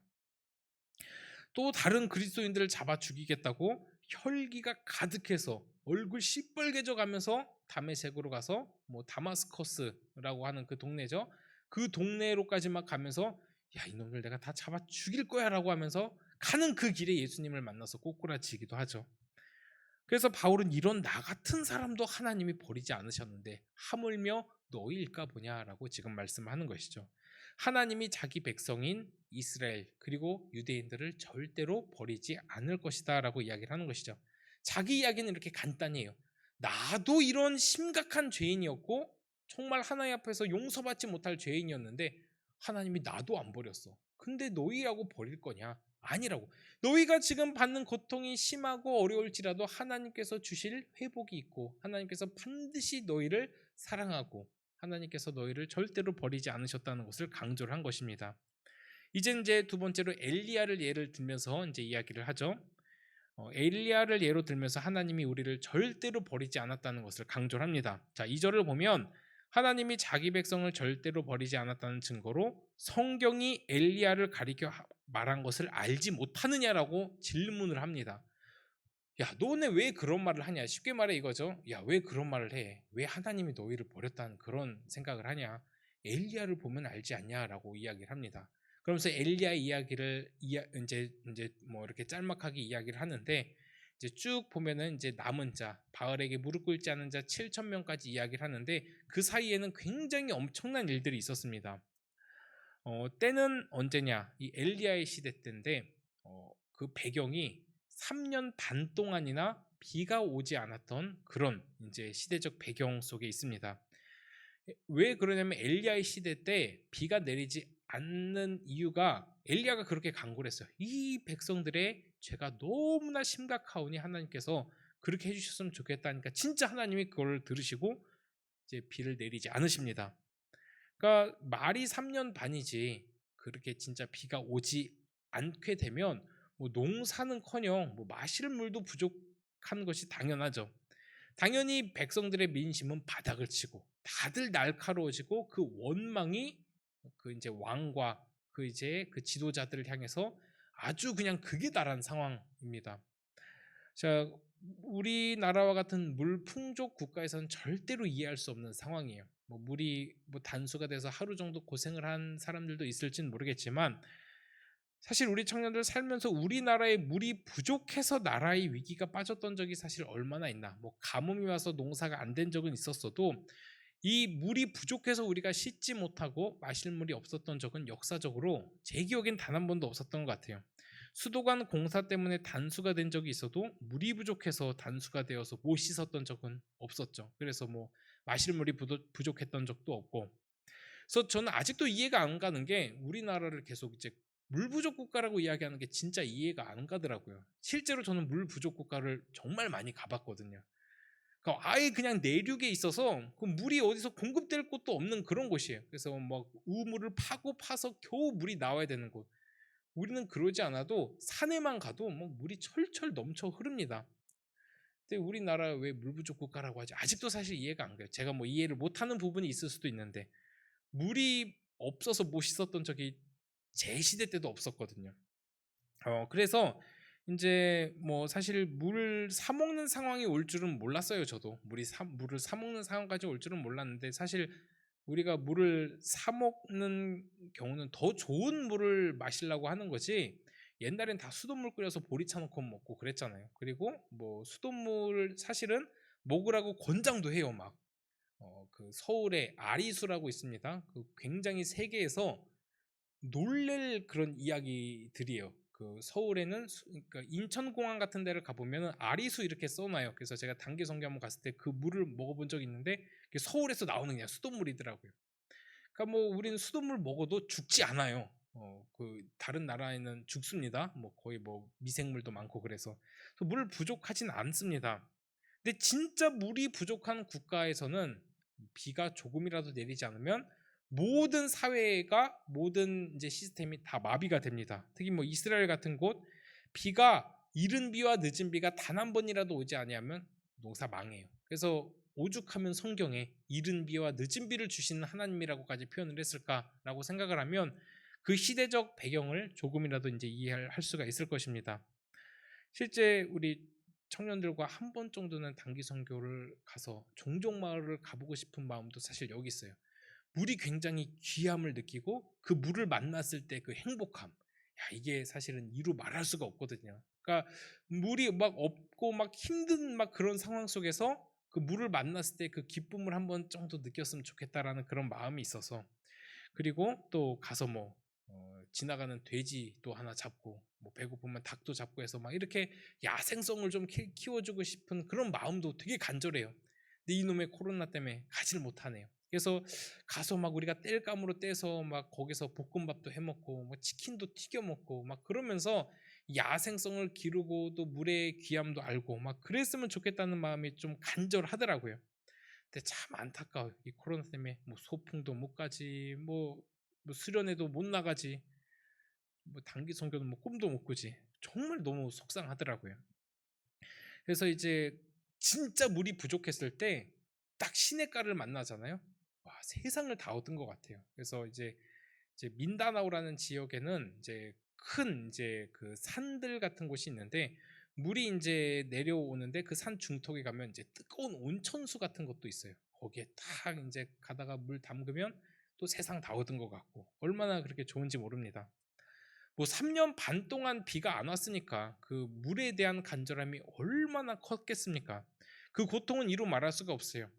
또 다른 그리스도인들을 잡아 죽이겠다고 혈기가 가득해서 얼굴 시뻘개져 가면서 다메섹으로 가서 뭐 다마스커스라고 하는 그 동네죠. 그 동네로까지 막 가면서 야, 이놈들 내가 다 잡아 죽일 거야라고 하면서 가는 그 길에 예수님을 만나서 꼬꾸라치기도 하죠. 그래서 바울은 이런 나 같은 사람도 하나님이 버리지 않으셨는데 하물며 너희일까 보냐라고 지금 말씀하는 것이죠. 하나님이 자기 백성인 이스라엘 그리고 유대인들을 절대로 버리지 않을 것이다 라고 이야기를 하는 것이죠. 자기 이야기는 이렇게 간단히 해요. 나도 이런 심각한 죄인이었고 정말 하나님 앞에서 용서받지 못할 죄인이었는데 하나님이 나도 안 버렸어. 근데 너희라고 버릴 거냐? 아니라고. 너희가 지금 받는 고통이 심하고 어려울지라도 하나님께서 주실 회복이 있고 하나님께서 반드시 너희를 사랑하고 하나님께서 너희를 절대로 버리지 않으셨다는 것을 강조를 한 것입니다. 이제 두 번째로 엘리야를 예를 들면서 이제 이야기를 하죠. 엘리야를 예로 들면서 하나님이 우리를 절대로 버리지 않았다는 것을 강조를 합니다. 자, 2절을 보면 하나님이 자기 백성을 절대로 버리지 않았다는 증거로 성경이 엘리야를 가리켜 말한 것을 알지 못하느냐라고 질문을 합니다. 야, 너네 왜 그런 말을 하냐? 쉽게 말해 이거죠. 야, 왜 그런 말을 해? 왜 하나님이 너희를 버렸다는 그런 생각을 하냐? 엘리야를 보면 알지 않냐라고 이야기를 합니다. 그러면서 엘리야 이야기를 이제 뭐 이렇게 짤막하게 이야기를 하는데 이제 쭉 보면은 이제 남은 자, 바알에게 무릎 꿇지 않은 자 7천 명까지 이야기를 하는데 그 사이에는 굉장히 엄청난 일들이 있었습니다. 때는 언제냐? 이 엘리야의 시대 때인데 그 배경이 3년 반 동안이나 비가 오지 않았던 그런 이제 시대적 배경 속에 있습니다. 왜 그러냐면 엘리야의 시대 때 비가 내리지 않는 이유가 엘리야가 그렇게 간구를 했어요. 이 백성들의 죄가 너무나 심각하오니 하나님께서 그렇게 해주셨으면 좋겠다니까 진짜 하나님이 그걸 들으시고 이제 비를 내리지 않으십니다. 그러니까 말이 3년 반이지 그렇게 진짜 비가 오지 않게 되면 뭐 농사는커녕 뭐 마실 물도 부족한 것이 당연하죠. 당연히 백성들의 민심은 바닥을 치고 다들 날카로워지고 그 원망이 그 이제 왕과 그 이제 그 지도자들을 향해서 아주 그냥 극에 달한 상황입니다. 자, 우리나라와 같은 물 풍족 국가에서는 절대로 이해할 수 없는 상황이에요. 뭐 물이 뭐 단수가 돼서 하루 정도 고생을 한 사람들도 있을지는 모르겠지만 사실 우리 청년들 살면서 우리나라에 물이 부족해서 나라의 위기가 빠졌던 적이 사실 얼마나 있나. 뭐 가뭄이 와서 농사가 안 된 적은 있었어도 이 물이 부족해서 우리가 씻지 못하고 마실 물이 없었던 적은 역사적으로 제 기억엔 단 한 번도 없었던 것 같아요. 수도관 공사 때문에 단수가 된 적이 있어도 물이 부족해서 단수가 되어서 못 씻었던 적은 없었죠. 그래서 뭐 마실 물이 부족했던 적도 없고. 그래서 저는 아직도 이해가 안 가는 게 우리나라를 계속 이제 물 부족 국가라고 이야기하는 게 진짜 이해가 안 가더라고요. 실제로 저는 물 부족 국가를 정말 많이 가봤거든요. 그러니까 아예 그냥 내륙에 있어서 그 물이 어디서 공급될 곳도 없는 그런 곳이에요. 그래서 막 우물을 파서 겨우 물이 나와야 되는 곳. 우리는 그러지 않아도 산에만 가도 뭐 물이 철철 넘쳐 흐릅니다. 근데 우리나라 왜 물 부족 국가라고 하지? 아직도 사실 이해가 안 가요. 제가 뭐 이해를 못하는 부분이 있을 수도 있는데 물이 없어서 못 씻었던 적이 제 시대 때도 없었거든요. 그래서 이제 뭐 사실 물을 사 먹는 상황이 올 줄은 몰랐어요. 저도 물을 사 먹는 상황까지 올 줄은 몰랐는데 사실 우리가 물을 사 먹는 경우는 더 좋은 물을 마시려고 하는 거지. 옛날엔 다 수돗물 끓여서 보리차 넣고 먹고 그랬잖아요. 그리고 뭐 수돗물 사실은 먹으라고 권장도 해요. 막 그 서울에 아리수라고 있습니다. 그 굉장히 세계에서 놀랄 그런 이야기들이에요. 그 서울에는 그러니까 인천공항 같은 데를 가보면 아리수 이렇게 써놔요. 그래서 제가 단기 선교 한번 갔을 때 그 물을 먹어본 적이 있는데 서울에서 나오는 그냥 수돗물이더라고요. 그러니까 뭐 우리는 수돗물 먹어도 죽지 않아요. 그 다른 나라에는 죽습니다. 뭐 거의 뭐 미생물도 많고 그래서 물 부족하진 않습니다. 근데 진짜 물이 부족한 국가에서는 비가 조금이라도 내리지 않으면 모든 사회가 모든 이제 시스템이 다 마비가 됩니다. 특히 뭐 이스라엘 같은 곳 비가 이른 비와 늦은 비가 단 한 번이라도 오지 아니하면 농사 망해요. 그래서 오죽하면 성경에 이른 비와 늦은 비를 주시는 하나님이라고까지 표현을 했을까라고 생각을 하면 그 시대적 배경을 조금이라도 이제 이해할 수가 있을 것입니다. 실제 우리 청년들과 한 번 정도는 단기 선교를 가서 종족 마을을 가보고 싶은 마음도 사실 여기 있어요. 물이 굉장히 귀함을 느끼고 그 물을 만났을 때 그 행복함, 야, 이게 사실은 이루 말할 수가 없거든요. 그러니까 물이 막 없고 막 힘든 막 그런 상황 속에서 그 물을 만났을 때 그 기쁨을 한 번 정도 느꼈으면 좋겠다라는 그런 마음이 있어서, 그리고 또 가서 뭐 지나가는 돼지도 하나 잡고 뭐 배고프면 닭도 잡고 해서 막 이렇게 야생성을 좀 키워주고 싶은 그런 마음도 되게 간절해요. 근데 이놈의 코로나 때문에 가지를 못하네요. 그래서 가서 막 우리가 땔감으로 떼서 막 거기서 볶음밥도 해먹고 뭐 치킨도 튀겨 먹고 막 그러면서 야생성을 기르고 또 물의 귀함도 알고 막 그랬으면 좋겠다는 마음이 좀 간절하더라고요. 근데 참 안타까워요. 이 코로나 때문에 뭐 소풍도 못 가지, 뭐 수련회도 못 나가지, 뭐 단기 선교는 뭐 꿈도 못 꾸지. 정말 너무 속상하더라고요. 그래서 이제 진짜 물이 부족했을 때 딱 시냇가를 만나잖아요. 와, 세상을 다 얻은 것 같아요. 그래서 이제 민다나오라는 지역에는 이제 큰 이제 그 산들 같은 곳이 있는데 물이 이제 내려오는데 그 산 중턱에 가면 이제 뜨거운 온천수 같은 것도 있어요. 거기에 딱 이제 가다가 물 담그면 또 세상 다 얻은 것 같고 얼마나 그렇게 좋은지 모릅니다. 뭐 3년 반 동안 비가 안 왔으니까 그 물에 대한 간절함이 얼마나 컸겠습니까? 그 고통은 이루 말할 수가 없어요.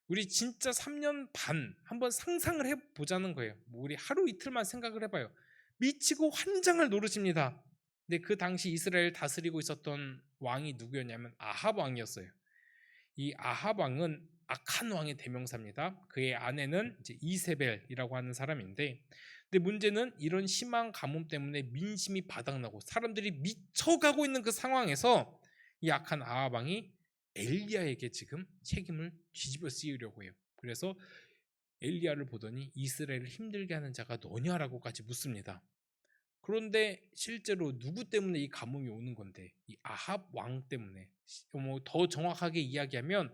우리 진짜 3년 반 한번 상상을 해보자는 거예요. 뭐 우리 하루 이틀만 생각을 해봐요. 미치고 환장을 노릇입니다. 근데 그 당시 이스라엘 다스리고 있었던 왕이 누구였냐면 아합 왕이었어요. 이 아합 왕은 악한 왕의 대명사입니다. 그의 아내는 이제 이세벨이라고 하는 사람인데, 근데 문제는 이런 심한 가뭄 때문에 민심이 바닥나고 사람들이 미쳐가고 있는 그 상황에서 이 악한 아합 왕이 엘리야에게 지금 책임을 뒤집어 씌우려고 해요. 그래서 엘리야를 보더니 이스라엘을 힘들게 하는 자가 너냐라고까지 묻습니다. 그런데 실제로 누구 때문에 이 가뭄이 오는 건데, 이 아합 왕 때문에, 뭐 더 정확하게 이야기하면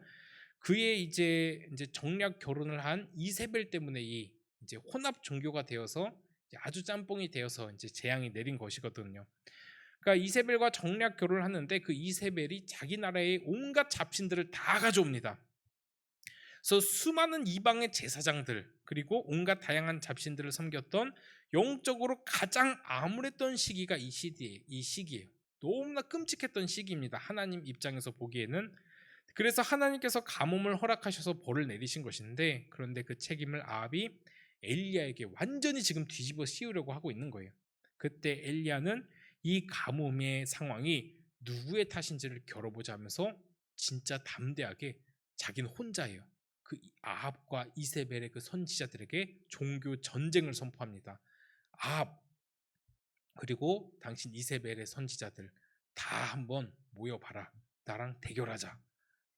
그의 이제 정략 결혼을 한 이세벨 때문에 이 이제 혼합 종교가 되어서 이제 아주 짬뽕이 되어서 이제 재앙이 내린 것이거든요. 그러니까 이세벨과 정략 결혼을 하는데 그 이세벨이 자기 나라의 온갖 잡신들을 다 가져옵니다. 그래서 수많은 이방의 제사장들 그리고 온갖 다양한 잡신들을 섬겼던 영적으로 가장 암울했던 시기가 이 시기예요. 너무나 끔찍했던 시기입니다. 하나님 입장에서 보기에는. 그래서 하나님께서 가뭄을 허락하셔서 벌을 내리신 것인데, 그런데 그 책임을 아합이 엘리야에게 완전히 지금 뒤집어 씌우려고 하고 있는 거예요. 그때 엘리야는 이 가뭄의 상황이 누구의 탓인지를 겨뤄보자 하면서 진짜 담대하게 자기는 혼자예요. 그 아합과 이세벨의 그 선지자들에게 종교 전쟁을 선포합니다. 아합 그리고 당신 이세벨의 선지자들 다 한번 모여봐라. 나랑 대결하자.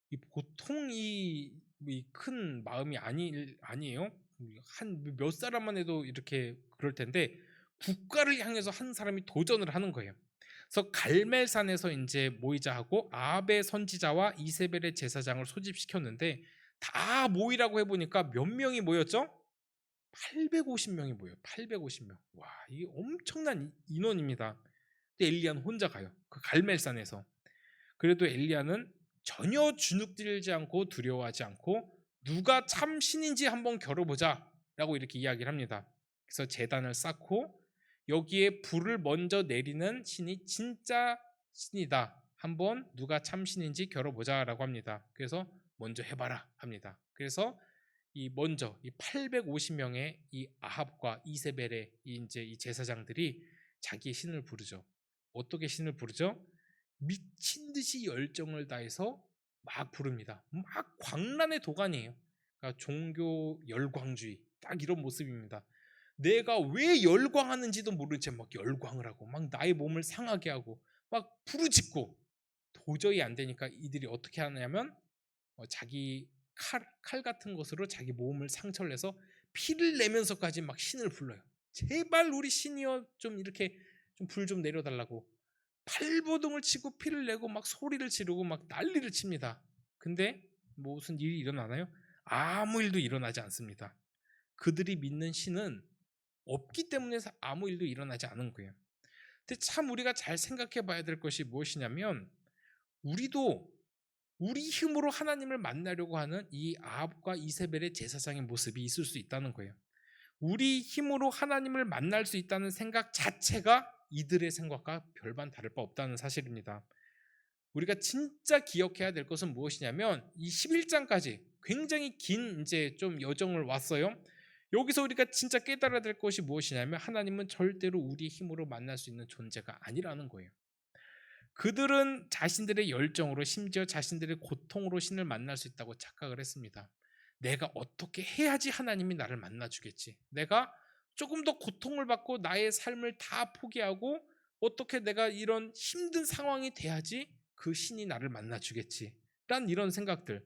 이 보통 이 큰 마음이 아니에요. 한 몇 사람만 해도 이렇게 그럴 텐데 국가를 향해서 한 사람이 도전을 하는 거예요. 그래서 갈멜산에서 이제 모이자 하고 아합의 선지자와 이세벨의 제사장을 소집시켰는데 다 모이라고 해보니까 몇 명이 모였죠? 850명이 모여요. 850명. 와, 이게 엄청난 인원입니다. 근데 엘리야는 혼자 가요. 그 갈멜산에서. 그래도 엘리야는 전혀 주눅들지 않고 두려워하지 않고 누가 참 신인지 한번 겨뤄보자 라고 이렇게 이야기를 합니다. 그래서 제단을 쌓고 여기에 불을 먼저 내리는 신이 진짜 신이다. 한번 누가 참 신인지 겨뤄보자 라고 합니다. 그래서 먼저 해봐라 합니다. 그래서 먼저 이 850명의 이 아합과 이세벨의 이 제사장들이 자기의 신을 부르죠. 어떻게 신을 부르죠? 미친 듯이 열정을 다해서 막 부릅니다. 막 광란의 도가니예요. 그러니까 종교 열광주의 딱 이런 모습입니다. 내가 왜 열광하는지도 모른 채 막 열광을 하고 막 나의 몸을 상하게 하고 막 부르짖고 도저히 안 되니까 이들이 어떻게 하냐면 자기 칼 같은 것으로 자기 몸을 상처를 내서 피를 내면서까지 막 신을 불러요. 제발 우리 신이여 좀 이렇게 좀 불 좀 내려달라고 발버둥을 치고 피를 내고 막 소리를 지르고 막 난리를 칩니다. 근데 뭐 무슨 일이 일어나나요? 아무 일도 일어나지 않습니다. 그들이 믿는 신은 없기 때문에 아무 일도 일어나지 않은 거예요. 근데 참 우리가 잘 생각해 봐야 될 것이 무엇이냐면 우리도 우리 힘으로 하나님을 만나려고 하는 이 아합과 이세벨의 제사장의 모습이 있을 수 있다는 거예요. 우리 힘으로 하나님을 만날 수 있다는 생각 자체가 이들의 생각과 별반 다를 바 없다는 사실입니다. 우리가 진짜 기억해야 될 것은 무엇이냐면 이 11장까지 굉장히 긴 이제 좀 여정을 왔어요. 여기서 우리가 진짜 깨달아야 될 것이 무엇이냐면 하나님은 절대로 우리 힘으로 만날 수 있는 존재가 아니라는 거예요. 그들은 자신들의 열정으로 심지어 자신들의 고통으로 신을 만날 수 있다고 착각을 했습니다. 내가 어떻게 해야지 하나님이 나를 만나주겠지. 내가 조금 더 고통을 받고 나의 삶을 다 포기하고 어떻게 내가 이런 힘든 상황이 돼야지 그 신이 나를 만나주겠지. 란 이런 생각들.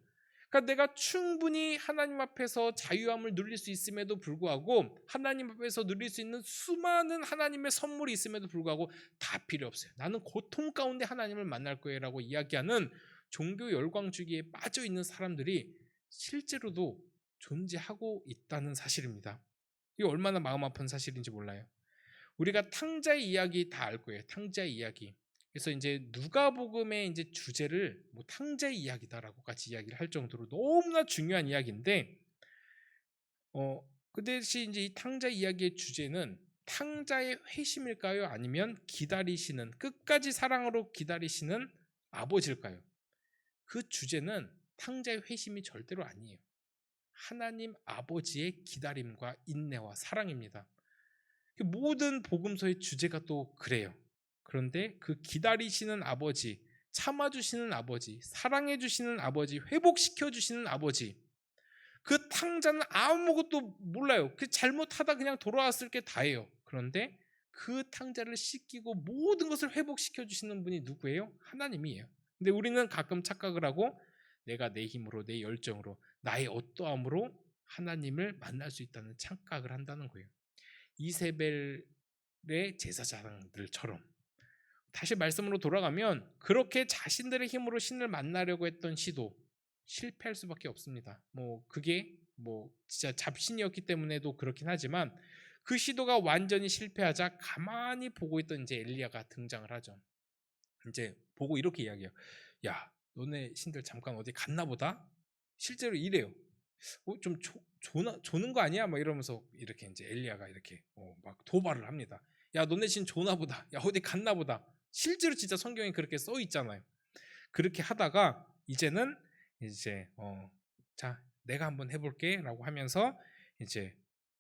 그러니까 내가 충분히 하나님 앞에서 자유함을 누릴 수 있음에도 불구하고 하나님 앞에서 누릴 수 있는 수많은 하나님의 선물이 있음에도 불구하고 다 필요 없어요. 나는 고통 가운데 하나님을 만날 거예요 라고 이야기하는 종교 열광주의에 빠져 있는 사람들이 실제로도 존재하고 있다는 사실입니다. 이게 얼마나 마음 아픈 사실인지 몰라요. 우리가 탕자의 이야기 다 알 거예요. 탕자의 이야기. 그래서 이제 누가복음의 이제 주제를 뭐 탕자의 이야기다라고 같이 이야기를 할 정도로 너무나 중요한 이야기인데, 그 대신 이제 이 탕자 이야기의 주제는 탕자의 회심일까요? 아니면 기다리시는 끝까지 사랑으로 기다리시는 아버지일까요? 그 주제는 탕자의 회심이 절대로 아니에요. 하나님 아버지의 기다림과 인내와 사랑입니다. 모든 복음서의 주제가 또 그래요. 그런데 그 기다리시는 아버지, 참아주시는 아버지, 사랑해주시는 아버지, 회복시켜주시는 아버지, 그 탕자는 아무것도 몰라요. 그 잘못하다 그냥 돌아왔을 게 다예요. 그런데 그 탕자를 씻기고 모든 것을 회복시켜주시는 분이 누구예요? 하나님이에요. 근데 우리는 가끔 착각을 하고 내가 내 힘으로, 내 열정으로, 나의 어떠함으로 하나님을 만날 수 있다는 착각을 한다는 거예요. 이세벨의 제사장들처럼. 다시 말씀으로 돌아가면 그렇게 자신들의 힘으로 신을 만나려고 했던 시도 실패할 수밖에 없습니다. 뭐 그게 뭐 진짜 잡신이었기 때문에도 그렇긴 하지만 그 시도가 완전히 실패하자 가만히 보고 있던 이제 엘리야가 등장을 하죠. 이제 보고 이렇게 이야기해요. 야, 너네 신들 잠깐 어디 갔나 보다. 실제로 이래요. 좀 조는 거 아니야? 막 이러면서 이렇게 이제 엘리야가 이렇게 막 도발을 합니다. 야, 너네 신 조나 보다. 야, 어디 갔나 보다. 실제로 진짜 성경에 그렇게 써 있잖아요. 그렇게 하다가 이제는 이제 자, 내가 한번 해볼게라고 하면서 이제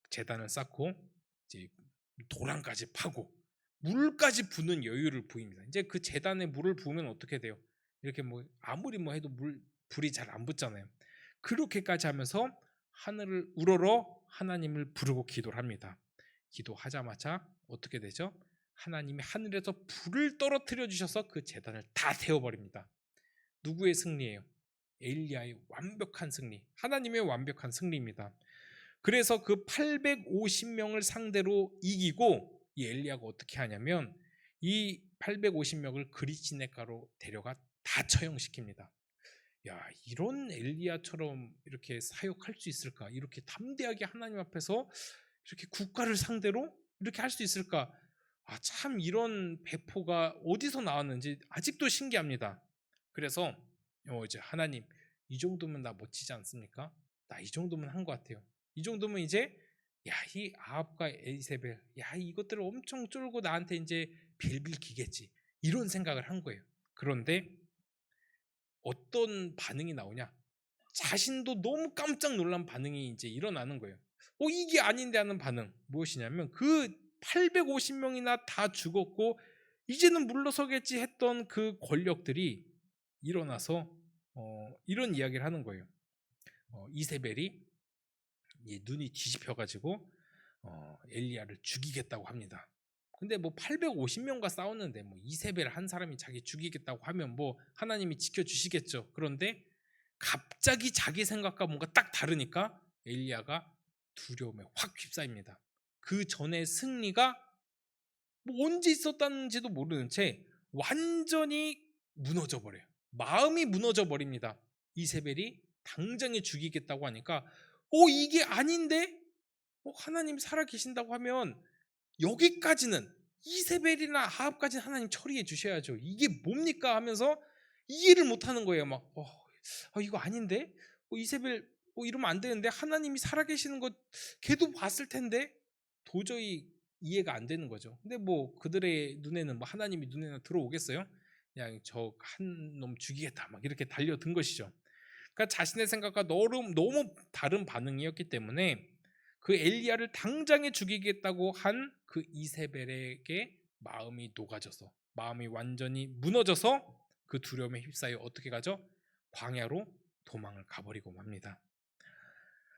제단을 쌓고 이제 도랑까지 파고 물까지 부는 여유를 보입니다. 이제 그 제단에 물을 부으면 어떻게 돼요? 이렇게 뭐 아무리 뭐 해도 불이 잘 안 붙잖아요. 그렇게까지 하면서 하늘을 우러러 하나님을 부르고 기도를 합니다. 기도하자마자 어떻게 되죠? 하나님이 하늘에서 불을 떨어뜨려 주셔서 그 제단을 다 태워버립니다. 누구의 승리예요? 엘리야의 완벽한 승리, 하나님의 완벽한 승리입니다. 그래서 그 850명을 상대로 이기고 이 엘리야가 어떻게 하냐면 이 850명을 그리시네가로 데려가 다 처형시킵니다. 야, 이런 엘리야처럼 이렇게 사역할 수 있을까? 이렇게 담대하게 하나님 앞에서 이렇게 국가를 상대로 이렇게 할 수 있을까? 참 이런 배포가 어디서 나왔는지 아직도 신기합니다. 그래서 이제 하나님, 이 정도면 나 멋지지 않습니까? 나 이 정도면 한 것 같아요. 이 정도면 이제 이 아합과 에이세벨, 이것들을 엄청 쫄고 나한테 이제 빌빌 기겠지, 이런 생각을 한 거예요. 그런데 어떤 반응이 나오냐? 자신도 너무 깜짝 놀란 반응이 이제 일어나는 거예요. 이게 아닌데 하는 반응. 무엇이냐면 그 850명이나 다 죽었고 이제는 물러서겠지 했던 그 권력들이 일어나서 이런 이야기를 하는 거예요. 이세벨이 눈이 뒤집혀가지고 엘리야를 죽이겠다고 합니다. 근데 뭐 850명과 싸웠는데 뭐 이세벨 한 사람이 자기 죽이겠다고 하면 뭐 하나님이 지켜주시겠죠. 그런데 갑자기 자기 생각과 뭔가 딱 다르니까 엘리야가 두려움에 확 휩싸입니다. 그 전에 승리가 뭐 언제 있었다는지도 모르는 채 완전히 무너져 버려요. 마음이 무너져 버립니다. 이세벨이 당장에 죽이겠다고 하니까 이게 아닌데? 하나님 살아 계신다고 하면 여기까지는 이세벨이나 아합까지는 하나님 처리해 주셔야죠. 이게 뭡니까 하면서 이해를 못 하는 거예요. 막 이거 아닌데? 이세벨 이러면 안 되는데 하나님이 살아 계시는 거 걔도 봤을 텐데 도저히 이해가 안 되는 거죠. 근데 그들의 눈에는 하나님이 눈에나 들어오겠어요? 그냥 저 한 놈 죽이겠다 막 이렇게 달려든 것이죠. 그러니까 자신의 생각과 너무 다른 반응이었기 때문에 그 엘리야를 당장에 죽이겠다고 한 그 이세벨에게 마음이 녹아져서 마음이 완전히 무너져서 그 두려움에 휩싸여 어떻게 가죠? 광야로 도망을 가버리고 맙니다.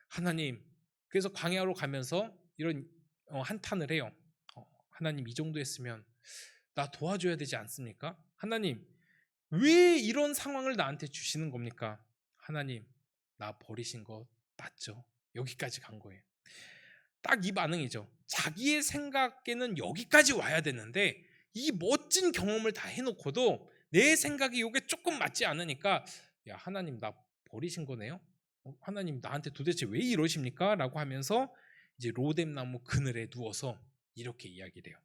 하나님, 그래서 광야로 가면서 이런 한탄을 해요. 하나님 이 정도 했으면 나 도와줘야 되지 않습니까? 하나님 왜 이런 상황을 나한테 주시는 겁니까? 하나님 나 버리신 거 맞죠? 여기까지 간 거예요. 딱 이 반응이죠. 자기의 생각에는 여기까지 와야 되는데 이 멋진 경험을 다 해놓고도 내 생각이 요게 조금 맞지 않으니까 야 하나님 나 버리신 거네요? 하나님 나한테 도대체 왜 이러십니까? 라고 하면서 이제 로뎀나무 그늘에 누워서 이렇게 이야기를 해요.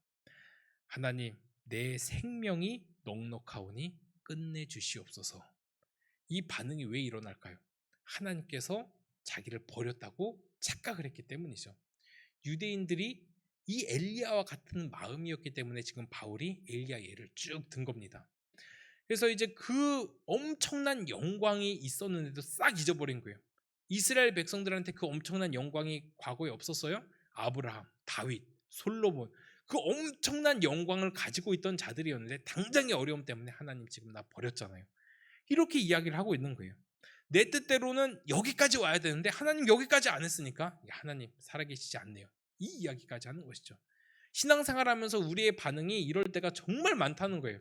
하나님 내 생명이 넉넉하오니 끝내주시옵소서. 이 반응이 왜 일어날까요? 하나님께서 자기를 버렸다고 착각을 했기 때문이죠. 유대인들이 이 엘리야와 같은 마음이었기 때문에 지금 바울이 엘리야 예를 쭉 든 겁니다. 그래서 이제 그 엄청난 영광이 있었는데도 싹 잊어버린 거예요. 이스라엘 백성들한테 그 엄청난 영광이 과거에 없었어요? 아브라함, 다윗, 솔로몬 그 엄청난 영광을 가지고 있던 자들이었는데 당장의 어려움 때문에 하나님 지금 나 버렸잖아요. 이렇게 이야기를 하고 있는 거예요. 내 뜻대로는 여기까지 와야 되는데 하나님 여기까지 안 했으니까 하나님 살아계시지 않네요. 이 이야기까지 하는 것이죠. 신앙생활하면서 우리의 반응이 이럴 때가 정말 많다는 거예요.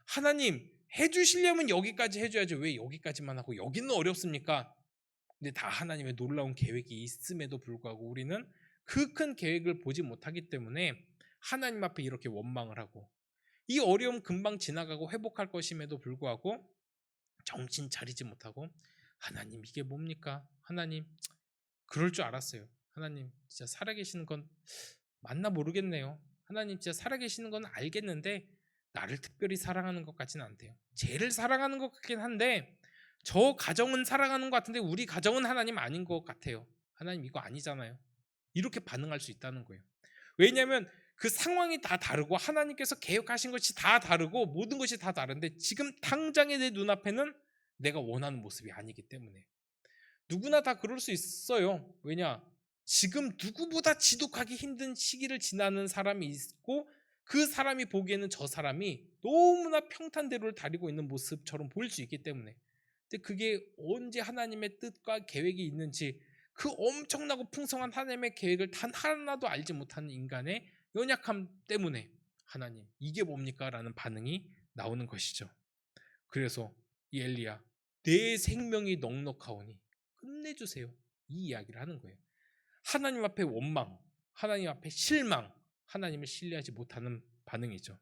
하나님 해주시려면 여기까지 해줘야죠. 왜 여기까지만 하고 여기는 어렵습니까? 근데 다 하나님의 놀라운 계획이 있음에도 불구하고 우리는 그 큰 계획을 보지 못하기 때문에 하나님 앞에 이렇게 원망을 하고 이 어려움 금방 지나가고 회복할 것임에도 불구하고 정신 차리지 못하고 하나님 이게 뭡니까? 하나님 그럴 줄 알았어요. 하나님 진짜 살아계시는 건 맞나 모르겠네요. 하나님 진짜 살아계시는 건 알겠는데 나를 특별히 사랑하는 것 같지는 않대요. 쟤를 사랑하는 것 같긴 한데 저 가정은 사랑하는 것 같은데 우리 가정은 하나님 아닌 것 같아요. 하나님 이거 아니잖아요. 이렇게 반응할 수 있다는 거예요. 왜냐하면 그 상황이 다 다르고 하나님께서 계획하신 것이 다 다르고 모든 것이 다 다른데 지금 당장의 내 눈앞에는 내가 원하는 모습이 아니기 때문에 누구나 다 그럴 수 있어요. 왜냐? 지금 누구보다 지독하기 힘든 시기를 지나는 사람이 있고 그 사람이 보기에는 저 사람이 너무나 평탄대로를 다니고 있는 모습처럼 보일 수 있기 때문에 근데 그게 언제 하나님의 뜻과 계획이 있는지 그 엄청나고 풍성한 하나님의 계획을 단 하나도 알지 못하는 인간의 연약함 때문에 하나님 이게 뭡니까? 라는 반응이 나오는 것이죠. 그래서 이 엘리야 내 생명이 넉넉하오니 끝내주세요. 이 이야기를 하는 거예요. 하나님 앞에 원망, 하나님 앞에 실망, 하나님을 신뢰하지 못하는 반응이죠.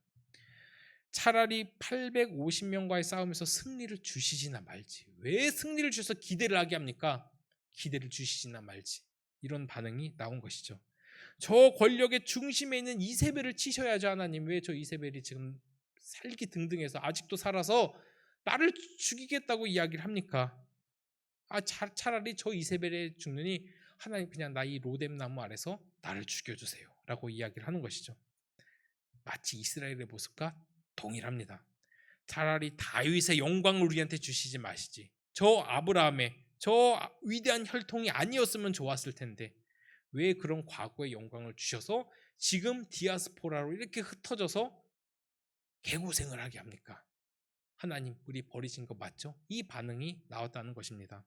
차라리 850명과의 싸움에서 승리를 주시지나 말지. 왜 승리를 주셔서 기대를 하게 합니까? 기대를 주시지나 말지. 이런 반응이 나온 것이죠. 저 권력의 중심에 있는 이세벨을 치셔야죠. 하나님 왜 저 이세벨이 지금 살기 등등해서 아직도 살아서 나를 죽이겠다고 이야기를 합니까? 차라리 저 이세벨에 죽느니 하나님 그냥 나 이 로뎀나무 아래서 나를 죽여주세요 라고 이야기를 하는 것이죠. 마치 이스라엘의 모습과 동일합니다. 차라리 다윗의 영광을 우리한테 주시지 마시지. 저 아브라함의 저 위대한 혈통이 아니었으면 좋았을 텐데 왜 그런 과거의 영광을 주셔서 지금 디아스포라로 이렇게 흩어져서 개고생을 하게 합니까? 하나님 우리 버리신 거 맞죠? 이 반응이 나왔다는 것입니다.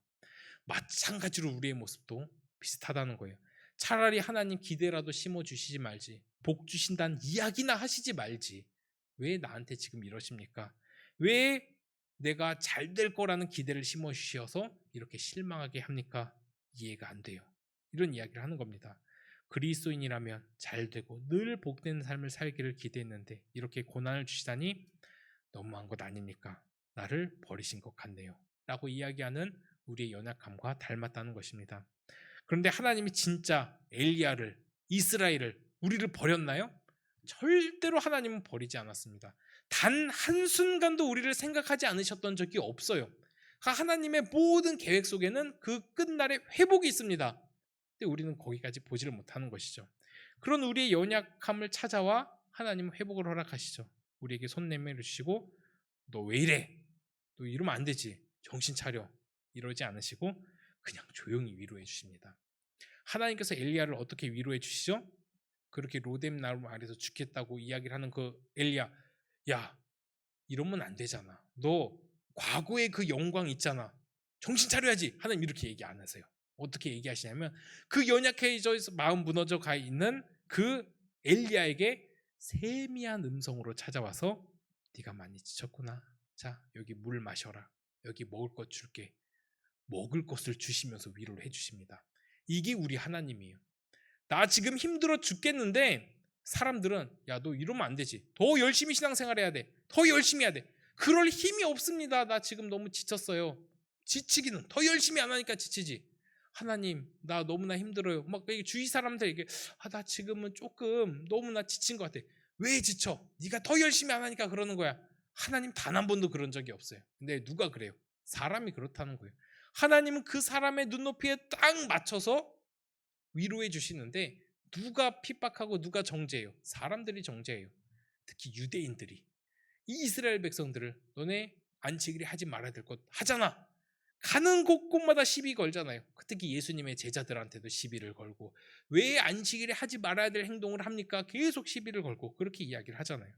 마찬가지로 우리의 모습도 비슷하다는 거예요. 차라리 하나님 기대라도 심어주시지 말지 복 주신다는 이야기나 하시지 말지 왜 나한테 지금 이러십니까? 왜 내가 잘 될 거라는 기대를 심어 주셔서 이렇게 실망하게 합니까? 이해가 안 돼요. 이런 이야기를 하는 겁니다. 그리스도인이라면 잘 되고 늘 복된 삶을 살기를 기대했는데 이렇게 고난을 주시다니 너무한 것 아닙니까? 나를 버리신 것 같네요. 라고 이야기하는 우리의 연약함과 닮았다는 것입니다. 그런데 하나님이 진짜 엘리야를, 이스라엘을, 우리를 버렸나요? 절대로 하나님은 버리지 않았습니다. 단 한순간도 우리를 생각하지 않으셨던 적이 없어요. 하나님의 모든 계획 속에는 그 끝날에 회복이 있습니다. 근데 우리는 거기까지 보지를 못하는 것이죠. 그런 우리의 연약함을 찾아와 하나님은 회복을 허락하시죠. 우리에게 손 내밀어 주시고 너 왜 이래? 너 이러면 안 되지. 정신 차려. 이러지 않으시고 그냥 조용히 위로해 주십니다. 하나님께서 엘리야를 어떻게 위로해 주시죠? 그렇게 로뎀 나루 아래서 죽겠다고 이야기를 하는 그 엘리야, 야 이러면 안 되잖아. 너 과거의 그 영광 있잖아. 정신 차려야지. 하나님 이렇게 얘기 안 하세요. 어떻게 얘기하시냐면 그 연약해져 마음 무너져 가 있는 그 엘리야에게 세미한 음성으로 찾아와서 네가 많이 지쳤구나. 자 여기 물 마셔라. 여기 먹을 것 줄게. 먹을 것을 주시면서 위로를 해주십니다. 이게 우리 하나님이에요. 나 지금 힘들어 죽겠는데 사람들은 야 너 이러면 안 되지. 더 열심히 신앙생활 해야 돼. 더 열심히 해야 돼. 그럴 힘이 없습니다. 나 지금 너무 지쳤어요. 지치기는 더 열심히 안 하니까 지치지. 하나님 나 너무나 힘들어요. 막 주위 사람들에게 나 지금은 조금 너무나 지친 것 같아. 왜 지쳐? 네가 더 열심히 안 하니까 그러는 거야. 하나님 단 한 번도 그런 적이 없어요. 근데 누가 그래요? 사람이 그렇다는 거예요. 하나님은 그 사람의 눈높이에 딱 맞춰서 위로해 주시는데 누가 핍박하고 누가 정죄해요? 사람들이 정죄해요. 특히 유대인들이 이 이스라엘 백성들을 너네 안식일에 하지 말아야 될 것 하잖아. 가는 곳곳마다 시비 걸잖아요. 특히 예수님의 제자들한테도 시비를 걸고 왜 안식일에 하지 말아야 될 행동을 합니까? 계속 시비를 걸고 그렇게 이야기를 하잖아요.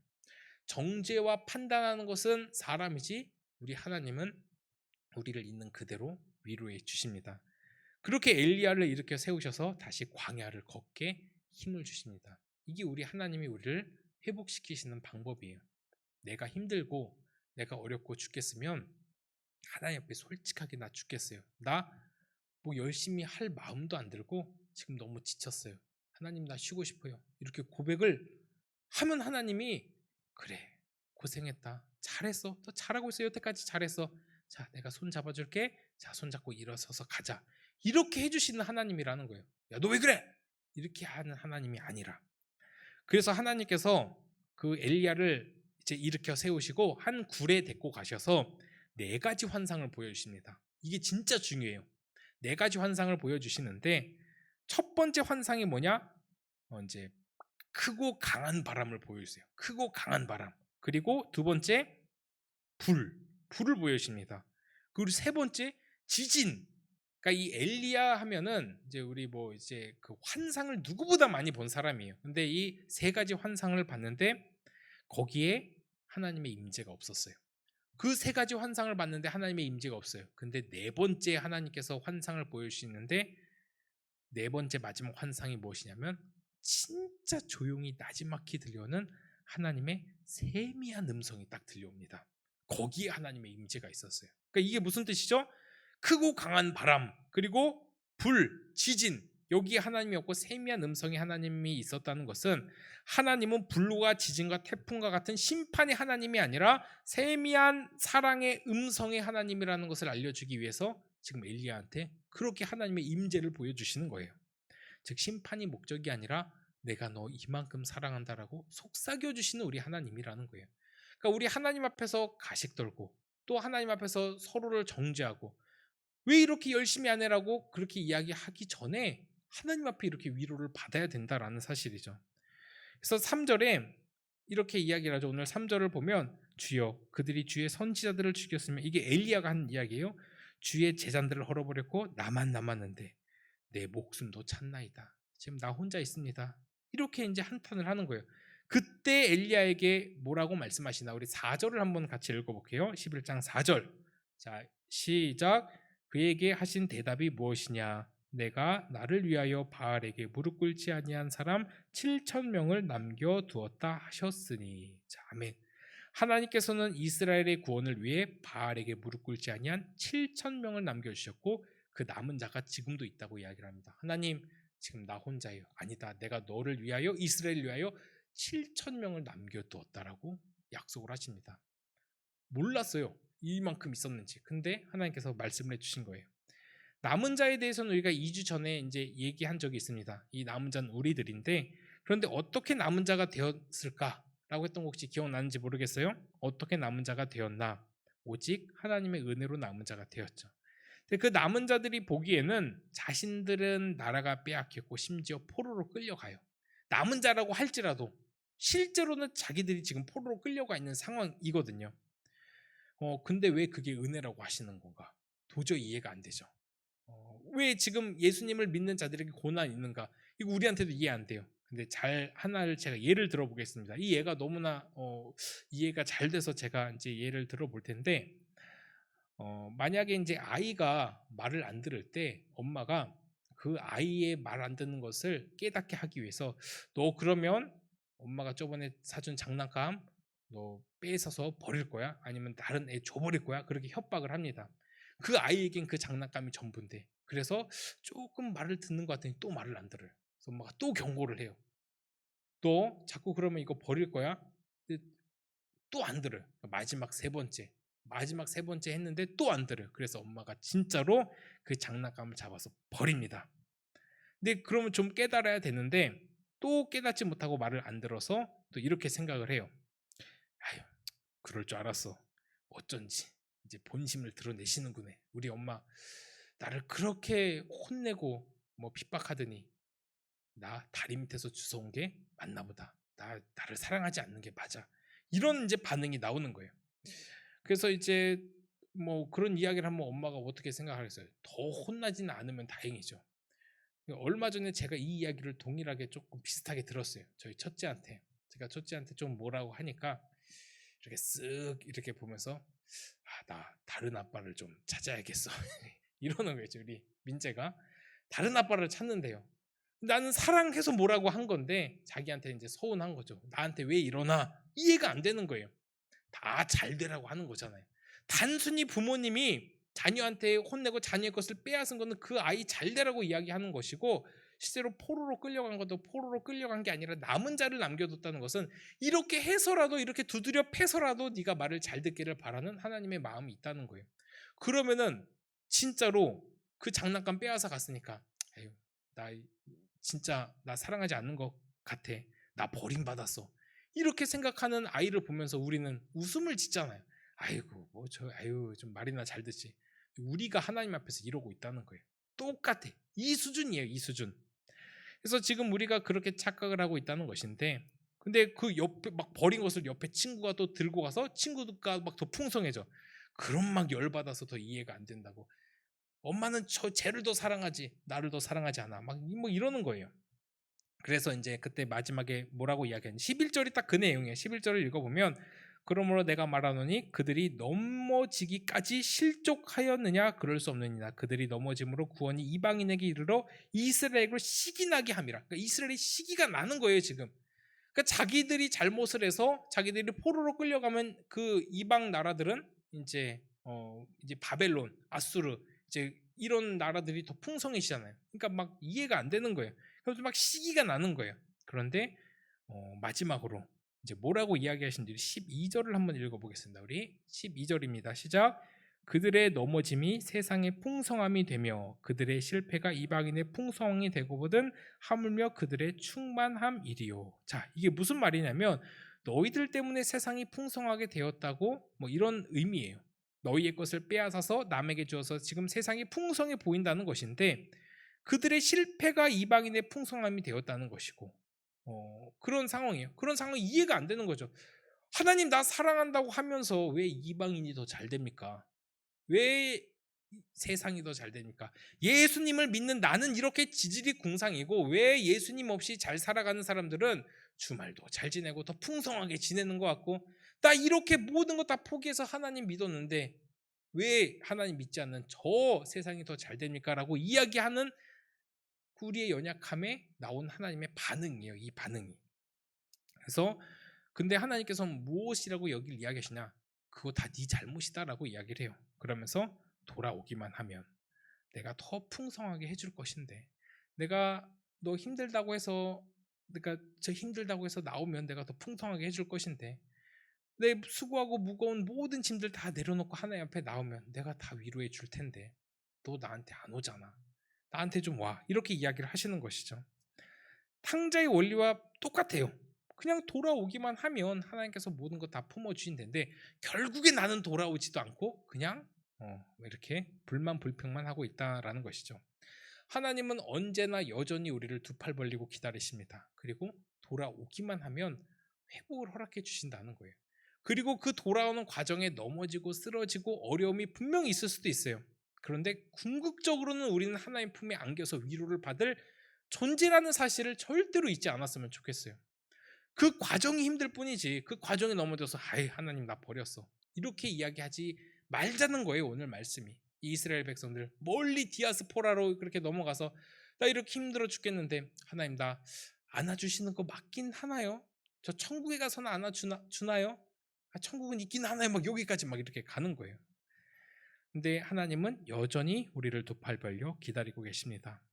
정죄와 판단하는 것은 사람이지 우리 하나님은 우리를 있는 그대로 위로해 주십니다. 그렇게 엘리야를 일으켜 세우셔서 다시 광야를 걷게 힘을 주십니다. 이게 우리 하나님이 우리를 회복시키시는 방법이에요. 내가 힘들고 내가 어렵고 죽겠으면 하나님 앞에 솔직하게 나 죽겠어요. 나 뭐 열심히 할 마음도 안 들고 지금 너무 지쳤어요. 하나님 나 쉬고 싶어요. 이렇게 고백을 하면 하나님이 그래 고생했다. 잘했어. 너 잘하고 있어. 여태까지 잘했어. 자 내가 손 잡아줄게. 자 손 잡고 일어서서 가자. 이렇게 해주시는 하나님이라는 거예요. 야 너 왜 그래? 이렇게 하는 하나님이 아니라. 그래서 하나님께서 그 엘리야를 이제 일으켜 세우시고 한 굴에 데리고 가셔서 4가지 환상을 보여주십니다. 이게 진짜 중요해요. 4가지 환상을 보여주시는데 첫 번째 환상이 뭐냐? 이제 크고 강한 바람을 보여주세요. 크고 강한 바람. 그리고 두 번째 불을 보여주십니다. 그리고 세 번째 지진. 그러니까 이 엘리야 하면은 이제 우리 뭐 이제 그 환상을 누구보다 많이 본 사람이에요. 근데 이 3가지 환상을 봤는데 거기에 하나님의 임재가 없었어요. 그 3가지 환상을 봤는데 하나님의 임재가 없어요. 근데 4번째 하나님께서 환상을 보여주시는데 4번째 마지막 환상이 무엇이냐면 진짜 조용히 나지막히 들려오는 하나님의 세미한 음성이 딱 들려옵니다. 거기에 하나님의 임재가 있었어요. 그러니까 이게 무슨 뜻이죠? 크고 강한 바람 그리고 불, 지진 여기에 하나님이 없고 세미한 음성이 하나님이 있었다는 것은 하나님은 불과 지진과 태풍과 같은 심판의 하나님이 아니라 세미한 사랑의 음성의 하나님이라는 것을 알려주기 위해서 지금 엘리야한테 그렇게 하나님의 임재를 보여주시는 거예요. 즉 심판이 목적이 아니라 내가 너 이만큼 사랑한다라고 속삭여 주시는 우리 하나님이라는 거예요. 그러니까 우리 하나님 앞에서 가식 떨고 또 하나님 앞에서 서로를 정죄하고 왜 이렇게 열심히 안 해라고 그렇게 이야기하기 전에 하나님 앞에 이렇게 위로를 받아야 된다라는 사실이죠. 그래서 3절에 이렇게 이야기를 하죠. 오늘 3절을 보면 주여 그들이 주의 선지자들을 죽였으면 이게 엘리야가 한 이야기예요. 주의 제자들을 헐어버렸고 나만 남았는데 내 목숨도 찼나이다. 지금 나 혼자 있습니다. 이렇게 이제 한탄을 하는 거예요. 그때 엘리야에게 뭐라고 말씀하시나 우리 4절을 한번 같이 읽어볼게요. 11장 4절. 자 시작. 그에게 하신 대답이 무엇이냐? 내가 나를 위하여 바알에게 무릎 꿇지 아니한 사람 7,000명을 남겨두었다 하셨으니. 자, 아멘. 하나님께서는 이스라엘의 구원을 위해 바알에게 무릎 꿇지 아니한 7,000명을 남겨주셨고 그 남은 자가 지금도 있다고 이야기를 합니다. 하나님, 지금 나 혼자예요. 아니다. 내가 너를 위하여, 이스라엘을 위하여 7,000명을 남겨두었다라고 약속을 하십니다. 몰랐어요. 이만큼 있었는지. 근데 하나님께서 말씀을 해주신 거예요. 남은 자에 대해서는 우리가 2주 전에 이제 얘기한 적이 있습니다. 이 남은 자는 우리들인데, 그런데 어떻게 남은 자가 되었을까라고 했던 거 혹시 기억나는지 모르겠어요. 어떻게 남은 자가 되었나? 오직 하나님의 은혜로 남은 자가 되었죠. 근데 그 남은 자들이 보기에는 자신들은 나라가 빼앗겼고 심지어 포로로 끌려가요. 남은 자라고 할지라도 실제로는 자기들이 지금 포로로 끌려가 있는 상황이거든요. 근데 왜 그게 은혜라고 하시는 건가? 도저히 이해가 안 되죠. 왜 지금 예수님을 믿는 자들에게 고난이 있는가? 이거 우리한테도 이해 안 돼요. 근데 하나를 제가 예를 들어보겠습니다. 이 예가 너무나 이해가 잘 돼서 제가 이제 예를 들어볼 텐데, 만약에 이제 아이가 말을 안 들을 때 엄마가 그 아이의 말 안 듣는 것을 깨닫게 하기 위해서 너 그러면 엄마가 저번에 사준 장난감 너 뺏어서 버릴 거야? 아니면 다른 애 줘버릴 거야? 그렇게 협박을 합니다. 그 아이에겐 그 장난감이 전부인데 그래서 조금 말을 듣는 것 같더니 또 말을 안 들어요. 그래서 엄마가 또 경고를 해요. 너 자꾸 그러면 이거 버릴 거야? 또 안 들어요. 마지막 세 번째 했는데 또 안 들어요. 그래서 엄마가 진짜로 그 장난감을 잡아서 버립니다. 근데 그러면 좀 깨달아야 되는데 또 깨닫지 못하고 말을 안 들어서 또 이렇게 생각을 해요. 아휴, 그럴 줄 알았어. 어쩐지 이제 본심을 드러내시는구나. 우리 엄마 나를 그렇게 혼내고 뭐 핍박하더니 나 다리 밑에서 주워온 게 맞나 보다. 나를 사랑하지 않는 게 맞아. 이런 이제 반응이 나오는 거예요. 그래서 이제 뭐 그런 이야기를 하면 엄마가 어떻게 생각하겠어요? 더 혼나지는 않으면 다행이죠. 얼마 전에 제가 이 이야기를 동일하게 조금 비슷하게 들었어요. 저희 첫째한테. 제가 첫째한테 좀 뭐라고 하니까 이렇게 쓱 이렇게 보면서 나 다른 아빠를 좀 찾아야겠어. 이러는 거죠. 우리 민재가 다른 아빠를 찾는데요. 나는 사랑해서 뭐라고 한 건데 자기한테 이제 서운한 거죠. 나한테 왜 이러나 이해가 안 되는 거예요. 다 잘 되라고 하는 거잖아요. 단순히 부모님이 자녀한테 혼내고 자녀의 것을 빼앗은 거는 그 아이 잘 되라고 이야기하는 것이고 실제로 포로로 끌려간 것도 포로로 끌려간 게 아니라 남은 자를 남겨뒀다는 것은 이렇게 해서라도 이렇게 두드려 패서라도 네가 말을 잘 듣기를 바라는 하나님의 마음이 있다는 거예요. 그러면은 진짜로 그 장난감 빼앗아 갔으니까 아유 나 진짜 나 사랑하지 않는 것 같아. 나 버림받았어. 이렇게 생각하는 아이를 보면서 우리는 웃음을 짓잖아요. 아이고 아유 좀 말이나 잘 듣지. 우리가 하나님 앞에서 이러고 있다는 거예요. 똑같아. 이 수준이에요. 이 수준. 그래서 지금 우리가 그렇게 착각을 하고 있다는 것인데 근데 그 옆에 막 버린 것을 옆에 친구가 또 들고 가서 친구가 막 더 풍성해져. 그럼 막 열받아서 더 이해가 안 된다고. 엄마는 쟤를 더 사랑하지 나를 더 사랑하지 않아. 막 뭐 이러는 거예요. 그래서 이제 그때 마지막에 뭐라고 이야기하는지 11절이 딱 그 내용이에요. 11절을 읽어보면 그러므로 내가 말하노니 그들이 넘어지기까지 실족하였느냐 그럴 수 없느니라. 그들이 넘어짐으로 구원이 이방인에게 이르러 이스라엘로 시기 나게 함이라. 그러니까 이스라엘이 시기가 나는 거예요 지금. 그러니까 자기들이 잘못을 해서 자기들이 포로로 끌려가면 그 이방 나라들은 이제 바벨론, 아수르 이제 이런 나라들이 더 풍성해지잖아요. 그러니까 막 이해가 안 되는 거예요. 그래서 막 시기가 나는 거예요. 그런데 마지막으로 이제 뭐라고 이야기하신지 12절을 한번 읽어보겠습니다. 우리 12절입니다. 시작. 그들의 넘어짐이 세상의 풍성함이 되며 그들의 실패가 이방인의 풍성함이 되고보든 하물며 그들의 충만함이리요. 자, 이게 무슨 말이냐면 너희들 때문에 세상이 풍성하게 되었다고 뭐 이런 의미예요. 너희의 것을 빼앗아서 남에게 주어서 지금 세상이 풍성해 보인다는 것인데 그들의 실패가 이방인의 풍성함이 되었다는 것이고 그런 상황이에요. 그런 상황이 이해가 안 되는 거죠. 하나님 나 사랑한다고 하면서 왜 이방인이 더 잘 됩니까? 왜 세상이 더 잘 됩니까? 예수님을 믿는 나는 이렇게 지질이 궁상이고 왜 예수님 없이 잘 살아가는 사람들은 주말도 잘 지내고 더 풍성하게 지내는 것 같고 나 이렇게 모든 거 다 포기해서 하나님 믿었는데 왜 하나님 믿지 않는 저 세상이 더 잘 됩니까? 라고 이야기하는 우리의 연약함에 나온 하나님의 반응이에요. 이 반응이. 그래서 근데 하나님께서 무엇이라고 여길 이야기하시냐? 그거 다 네 잘못이다라고 이야기를 해요. 그러면서 돌아오기만 하면 내가 더 풍성하게 해줄 것인데, 내가 너 힘들다고 해서, 그러니까 저 힘들다고 해서 나오면 내가 더 풍성하게 해줄 것인데, 내 수고하고 무거운 모든 짐들 다 내려놓고 하나님 앞에 나오면 내가 다 위로해 줄 텐데 너 나한테 안 오잖아. 나한테 좀 와. 이렇게 이야기를 하시는 것이죠. 탕자의 원리와 똑같아요. 그냥 돌아오기만 하면 하나님께서 모든 것 다 품어주신 텐데 결국에 나는 돌아오지도 않고 그냥 이렇게 불만 불평만 하고 있다라는 것이죠. 하나님은 언제나 여전히 우리를 두 팔 벌리고 기다리십니다. 그리고 돌아오기만 하면 회복을 허락해 주신다는 거예요. 그리고 그 돌아오는 과정에 넘어지고 쓰러지고 어려움이 분명히 있을 수도 있어요. 그런데 궁극적으로는 우리는 하나님 품에 안겨서 위로를 받을 존재라는 사실을 절대로 잊지 않았으면 좋겠어요. 그 과정이 힘들 뿐이지 그 과정에 넘어져서 아이 하나님 나 버렸어 이렇게 이야기하지 말자는 거예요. 오늘 말씀이 이스라엘 백성들 멀리 디아스포라로 그렇게 넘어가서 나 이렇게 힘들어 죽겠는데 하나님 나 안아주시는 거 맞긴 하나요? 저 천국에 가서는 안아주나요? 천국은 있긴 하나요? 막 여기까지 막 이렇게 가는 거예요. 근데 하나님은 여전히 우리를 두 팔 벌려 기다리고 계십니다.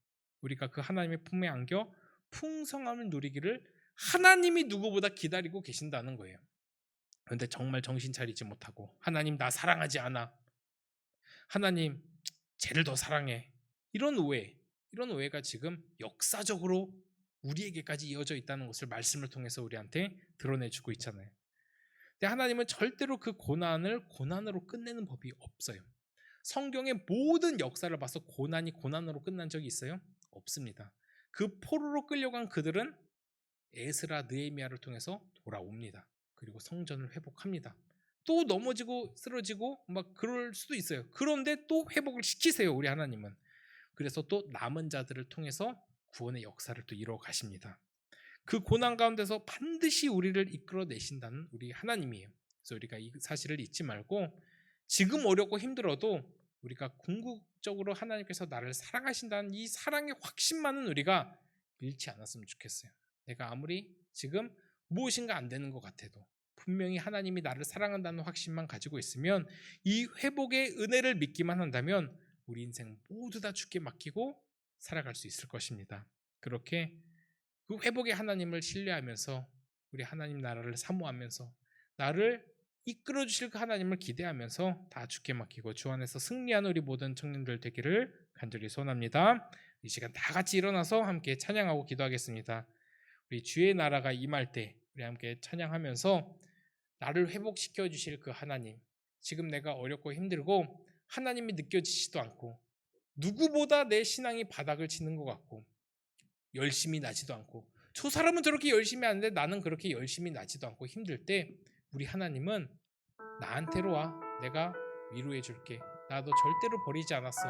우리가 그 하나님의 품에 안겨 풍성함을 누리기를 하나님이 누구보다 기다리고 계신다는 거예요. 그런데 정말 정신 차리지 못하고 하나님 나 사랑하지 않아. 하나님 쟤를 더 사랑해. 이런 오해가 지금 역사적으로 우리에게까지 이어져 있다는 것을 말씀을 통해서 우리한테 드러내주고 있잖아요. 근데 하나님은 절대로 그 고난을 고난으로 끝내는 법이 없어요. 성경의 모든 역사를 봐서 고난이 고난으로 끝난 적이 있어요? 없습니다. 그 포로로 끌려간 그들은 에스라 느헤미야를 통해서 돌아옵니다. 그리고 성전을 회복합니다. 또 넘어지고 쓰러지고 막 그럴 수도 있어요. 그런데 또 회복을 시키세요. 우리 하나님은. 그래서 또 남은 자들을 통해서 구원의 역사를 또 이루어 가십니다. 그 고난 가운데서 반드시 우리를 이끌어내신다는 우리 하나님이에요. 그래서 우리가 이 사실을 잊지 말고 지금 어렵고 힘들어도 우리가 궁극적으로 하나님께서 나를 사랑하신다는 이 사랑의 확신만은 우리가 잃지 않았으면 좋겠어요. 내가 아무리 지금 무엇인가 안 되는 것 같아도 분명히 하나님이 나를 사랑한다는 확신만 가지고 있으면 이 회복의 은혜를 믿기만 한다면 우리 인생 모두 다 주께 맡기고 살아갈 수 있을 것입니다. 그렇게 그 회복의 하나님을 신뢰하면서 우리 하나님 나라를 사모하면서 나를 이끌어 주실 그 하나님을 기대하면서 다 주께 맡기고 주 안에서 승리하는 우리 모든 청년들 되기를 간절히 소원합니다. 이 시간 다 같이 일어나서 함께 찬양하고 기도하겠습니다. 우리 주의 나라가 임할 때 우리 함께 찬양하면서 나를 회복시켜 주실 그 하나님, 지금 내가 어렵고 힘들고 하나님이 느껴지지도 않고 누구보다 내 신앙이 바닥을 치는 것 같고 열심히 나지도 않고 저 사람은 저렇게 열심히 하는데 나는 그렇게 열심히 나지도 않고 힘들 때 우리 하나님은 나한테로 와. 내가 위로해 줄게. 나 너 절대로 버리지 않았어.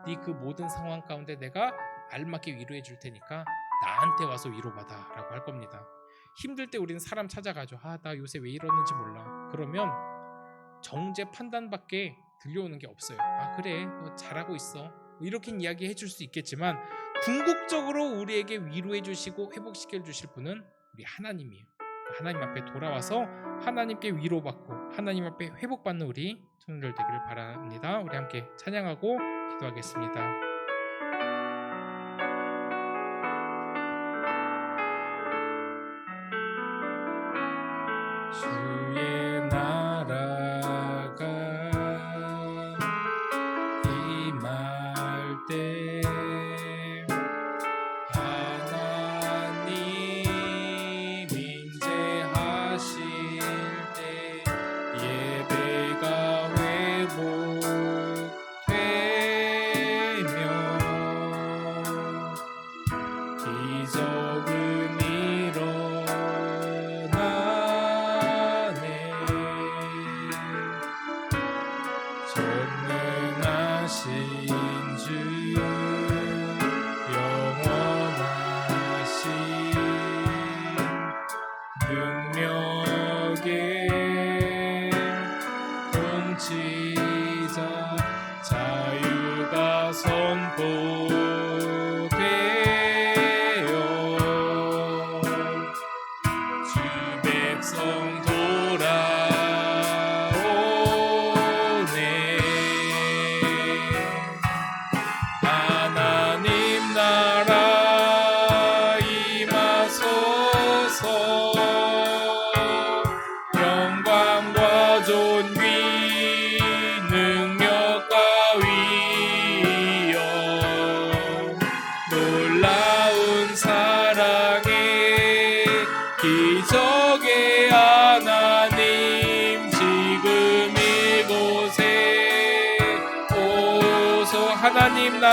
네 그 모든 상황 가운데 내가 알맞게 위로해 줄 테니까 나한테 와서 위로받아 라고 할 겁니다. 힘들 때 우리는 사람 찾아가죠. 나 요새 왜 이러는지 몰라. 그러면 정죄 판단밖에 들려오는 게 없어요. 그래 너 잘하고 있어. 이렇게 이야기해 줄 수 있겠지만 궁극적으로 우리에게 위로해 주시고 회복시켜 주실 분은 우리 하나님이에요. 하나님 앞에 돌아와서 하나님께 위로받고 하나님 앞에 회복받는 우리 청년들 되기를 바랍니다. 우리 함께 찬양하고 기도하겠습니다. 주의 나라가 임할 때 하나님 임재하실 때 예배가 회복되며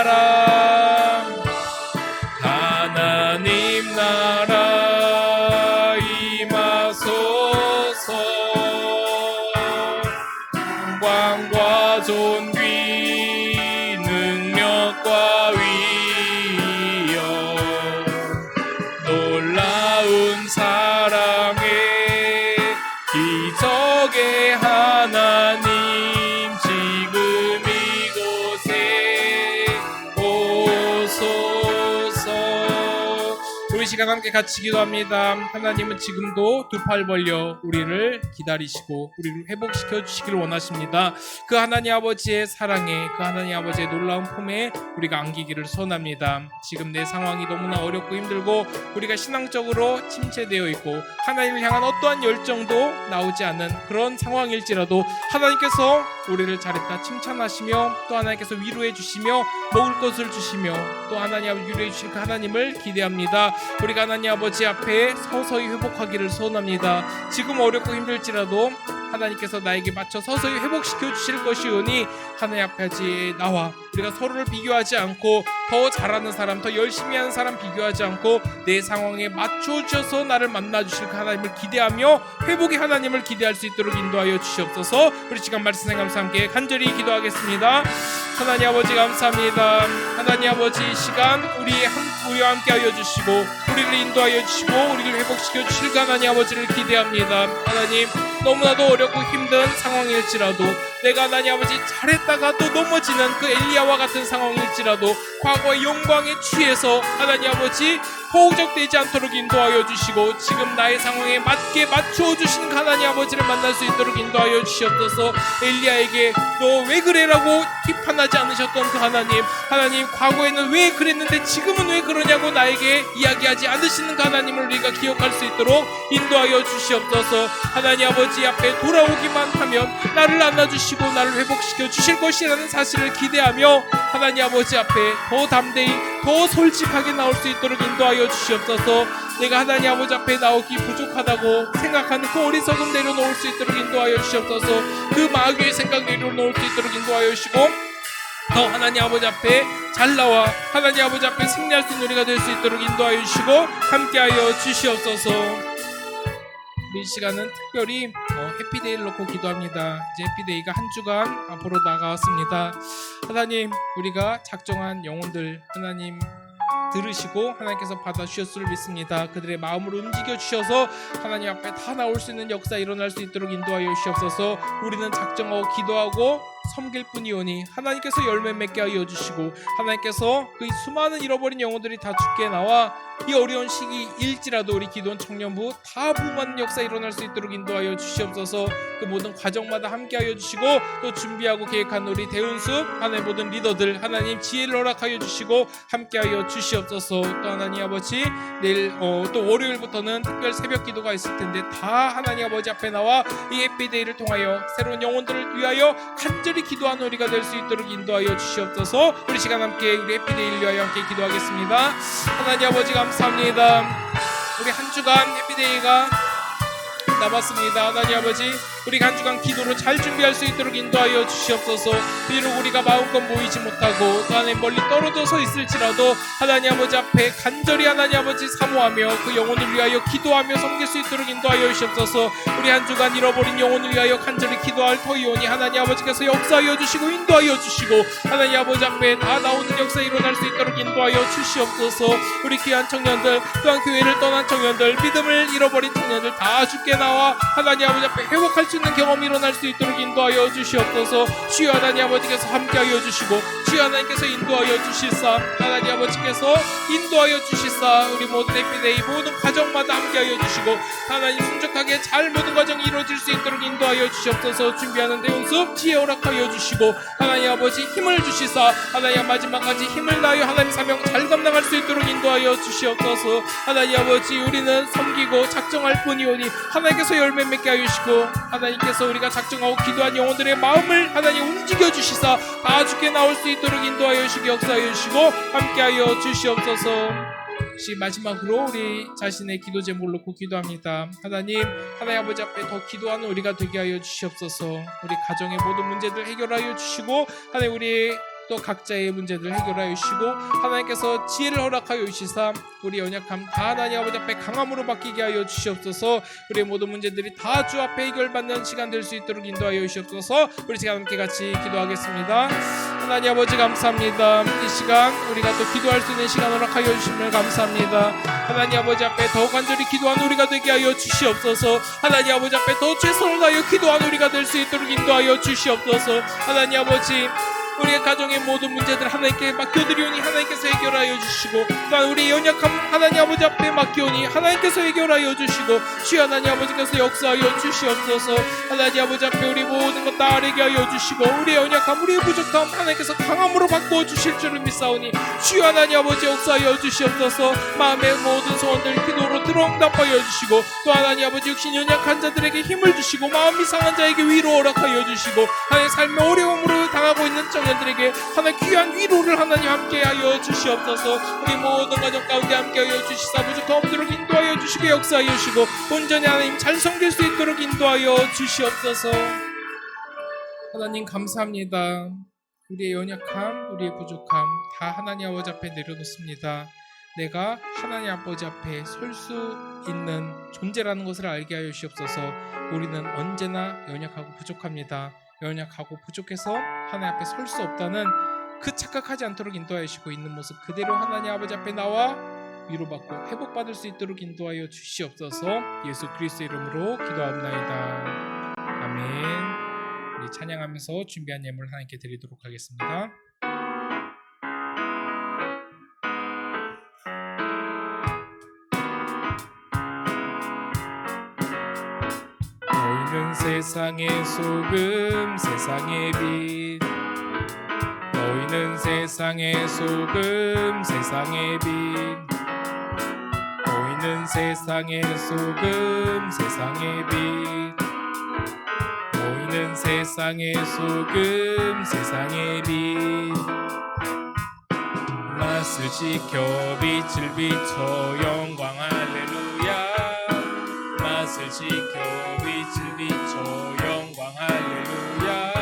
사랑 하나님 나라 임하소서. 영광과 존귀 능력과 위엄 놀라운 사랑의 기적의 하나님 지금 이곳에 오소서. 우리 시간 함께 같이 기도합니다. 하나님은 지금도 두 팔 벌려 우리를 기다리시고 우리를 회복시켜 주시기를 원하십니다. 그 하나님 아버지의 사랑에, 그 하나님 아버지의 놀라운 품에 우리가 안기기를 소원합니다. 지금 내 상황이 너무나 어렵고 힘들고 우리가 신앙적으로 침체되어 있고 하나님을 향한 어떠한 열정도 나오지 않는 그런 상황일지라도 하나님께서 우리를 잘했다 칭찬하시며 또 하나님께서 위로해 주시며 먹을 것을 주시며 또 하나님 아버지 위로해 주실 그 하나님을 기대합니다. 우리가 하나님 아버지 앞에 서서히 회복하기를 소원합니다. 지금 어렵고 힘들지라도 하나님께서 나에게 맞춰 서서히 회복시켜 주실 것이오니 하나님 앞에 나와 우리가 서로를 비교하지 않고 더 잘하는 사람, 더 열심히 하는 사람 비교하지 않고 내 상황에 맞춰 주셔서 나를 만나 주실 그 하나님을 기대하며 회복의 하나님을 기대할 수 있도록 인도하여 주시옵소서. 우리 시간 말씀 생각하면서 함께 간절히 기도하겠습니다. 하나님 아버지 감사합니다. 하나님 아버지 이 시간 우리와 함께 하여 주시고 우리를 인도하여 주시고 우리를 회복시켜 주실 그 하나님 아버지를 기대합니다. 하나님 너무나도 어렵고 힘든 상황일지라도 내가 하나님 아버지 잘했다가 또 넘어지는 그 엘리야와 같은 상황일지라도 과거의 영광에 취해서 하나님 아버지 허우적되지 않도록 인도하여 주시고 지금 나의 상황에 맞게 맞추어 주신 하나님 아버지를 만날 수 있도록 인도하여 주시옵소서. 엘리야에게 너 왜 그래라고 비판하지 않으셨던 그 하나님 과거에는 왜 그랬는데 지금은 왜 그러냐고 나에게 이야기하지 않으시는 그 하나님을 우리가 기억할 수 있도록 인도하여 주시옵소서. 하나님 아버지 앞에 돌아오기만 하면 나를 안아주시고 나를 회복시켜 주실 것이라는 사실을 기대하며 하나님 아버지 앞에 더 담대히 더 솔직하게 나올 수 있도록 인도하여 주시옵소서. 내가 하나님 아버지 앞에 나오기 부족하다고 생각하는 그 어리석음 내려놓을 수 있도록 인도하여 주시옵소서. 그 마귀의 생각 내려놓을 수 있도록 인도하여 주시고 더 하나님 아버지 앞에 잘 나와 하나님 아버지 앞에 승리할 수 있는 우리가 될 수 있도록 인도하여 주시고 함께하여 주시옵소서. 이 시간은 특별히 해피데이를 놓고 기도합니다. 이제 해피데이가 한 주간 앞으로 나가왔습니다. 하나님 우리가 작정한 영혼들 하나님 들으시고 하나님께서 받아주셨을 믿습니다. 그들의 마음을 움직여 주셔서 하나님 앞에 다 나올 수 있는 역사 일어날 수 있도록 인도하여 주시옵소서. 우리는 작정하고 기도하고 섬길 뿐이오니 하나님께서 열매 맺게 하여 주시고 하나님께서 그 수많은 잃어버린 영혼들이 다 죽게 나와 이 어려운 시기일지라도 우리 기도원 청년부 다 부흥하는 역사 일어날 수 있도록 인도하여 주시옵소서. 그 모든 과정마다 함께하여 주시고 또 준비하고 계획한 우리 대운숲 하나님 모든 리더들 하나님 지혜를 허락하여 주시고 함께하여 주시옵소서. 또 하나님 아버지 내일 또 월요일부터는 특별 새벽 기도가 있을 텐데 다 하나님 아버지 앞에 나와 이 해피데이를 통하여 새로운 영혼들을 위하여 간절히 기도하는 우리가 될 수 있도록 인도하여 주시옵소서. 우리 시간 함께 우리 해피데이를 위하여 함께 기도하겠습니다. 하나님 아버지 감사합니다. 우리 한 주간 해피데이가 남았습니다. 하나님 아버지 우리 한 주간 기도를 잘 준비할 수 있도록 인도하여 주시옵소서. 비록 우리가 마음껏 모이지 못하고 또 하나님 멀리 떨어져서 있을지라도 하나님 아버지 앞에 간절히 하나님 아버지 사모하며 그 영혼을 위하여 기도하며 섬길 수 있도록 인도하여 주시옵소서. 우리 한 주간 잃어버린 영혼을 위하여 간절히 기도할 터이오니 하나님 아버지께서 역사하여 주시고 인도하여 주시고 하나님 아버지 앞에 다 나오는 역사 일어날 수 있도록 인도하여 주시옵소서. 우리 귀한 청년들 또한 교회를 떠난 청년들 믿음을 잃어버린 청년들 다 주께 나와 하나님 아버지 앞에 회복할 수 있는 경험이 일어날 수 있도록 인도하여 주시옵소서. 주여 하나님 아버지께서 함께하여 주시고 주여 하나님께서 인도하여 주실사 하나님 아버지께서 인도하여 주실사 우리 모든 해피데이 모든 과정마다 함께하여 주시고 하나님 순적하게 잘 모든 과정이 이루어질 수 있도록 인도하여 주시옵소서. 준비하는 대운숲 지혜 허락하여 주시고 하나님 아버지 힘을 주시사 하나님 마지막까지 힘을 다하여 하나님 사명 잘 감당할 수 있도록 인도하여 주시옵소서. 하나님 아버지 우리는 섬기고 작정할 뿐이오니 하나님께서 열매 맺게 하여 주시고 하나님께서 우리가 작정하고 기도한 영혼들의 마음을 하나님 움직여 주시사 다 주께 나올 수 있도록 인도하여 주시고 역사하여 주시고 함께하여 주시옵소서. 마지막으로 우리 자신의 기도 제목을 놓고 기도합니다. 하나님 아버지 앞에 더 기도하는 우리가 되게 하여 주시옵소서. 우리 가정의 모든 문제들 해결하여 주시고 하나님 우리 또 각자의 문제들을 해결하여 주시고 하나님께서 지혜를 허락하여 주시사 우리 연약함 다 하나님 아버지 앞에 강함으로 바뀌게 하여 주시옵소서. 우리의 모든 문제들이 다 주 앞에 해결받는 시간 될 수 있도록 인도하여 주시옵소서. 우리 시간 함께 같이 기도하겠습니다. 하나님 아버지 감사합니다. 이 시간 우리가 또 기도할 수 있는 시간 허락하여 주시면 감사합니다. 하나님 아버지 앞에 더 간절히 기도하는 우리가 되게 하여 주시옵소서. 하나님 아버지 앞에 더 최선을 다하여 기도하는 우리가 될 수 있도록 인도하여 주시옵소서. 하나님 아버지 우리의 가정의 모든 문제들 하나님께 맡겨드리오니 하나님께서 해결하여 주시고 또한 우리의 연약함 하나님 아버지 앞에 맡겨오니 하나님께서 해결하여 주시고 주여 하나님 아버지께서 역사하여 주시옵소서. 하나님 아버지 앞에 우리 모든 것 다 아뢰게 하여 주시고 우리의 연약함 우리의 부족함 하나님께서 강함으로 바꾸어 주실 줄을 믿사오니 주여 하나님 아버지 역사하여 주시옵소서. 마음의 모든 소원들 기도로 들어응답하여 주시고 또 하나님 아버지 육신 연약한 자들에게 힘을 주시고 마음이 상한 자에게 위로 허락하여 주시고 하나님 삶의 어려움으로 당하고 있는 청년들에게 하나님 귀한 위로를 하나님 함께하여 주시옵소서. 우리 모든 가정 가운데 함께하여 주시사 부족함 없도록 인도하여 주시고 역사하여 주시고 온전히 하나님 잘 섬길 수 있도록 인도하여 주시옵소서. 하나님 감사합니다. 우리의 연약함 우리의 부족함 다 하나님 아버지 앞에 내려놓습니다. 내가 하나님 아버지 앞에 설 수 있는 존재라는 것을 알게 하여 주시옵소서. 우리는 언제나 연약하고 부족합니다. 연약하고 부족해서 하나님 앞에 설 수 없다는 그 착각하지 않도록 인도하여 주시고 있는 모습 그대로 하나님 아버지 앞에 나와 위로받고 회복받을 수 있도록 인도하여 주시옵소서. 예수 그리스도의 이름으로 기도하옵나이다. 아멘. 우리 찬양하면서 준비한 예물 하나님께 드리도록 하겠습니다. 너희는 세상의 소금 세상의 빛 너희는 세상의 소금 세상의 빛 너희는 세상의 소금 세상의 빛 너희는 세상의 소금 세상의 빛 맛을 지켜 빛을 비춰 영광 할렐루야 맛을 지켜 빛을 비춰 영광 할렐루야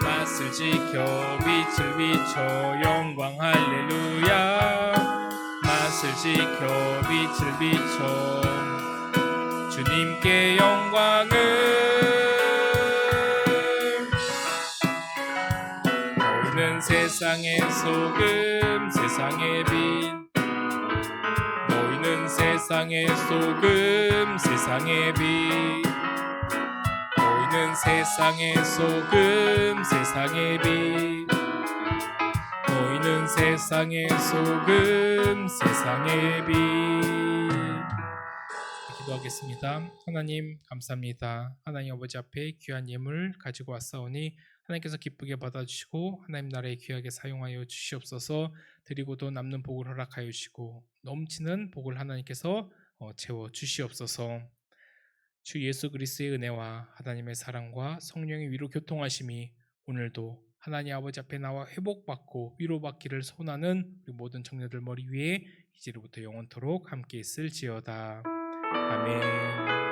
맛을 지켜 빛을 비춰 영광 할렐루야 맛을 지켜 빛을 비춰 주님께 영광을 너희는 세상의 소금 세상의 빛 너희는 세상의 소금 세상의 빛 너희는 세상의 소금 세상의 빛 너희는 세상의 소금 세상의 빛. 기도하겠습니다. 하나님 감사합니다. 하나님 아버지 앞에 귀한 예물 가지고 왔사오니 하나님께서 기쁘게 받아주시고 하나님 나라에 귀하게 사용하여 주시옵소서. 드리고도 남는 복을 허락하여 주시고 넘치는 복을 하나님께서 채워 주시옵소서. 주 예수 그리스도의 은혜와 하나님의 사랑과 성령의 위로 교통하심이 오늘도 하나님 아버지 앞에 나와 회복받고 위로받기를 소원하는 우리 모든 청년들 머리 위에 이제로부터 영원토록 함께 있을지어다. 아멘.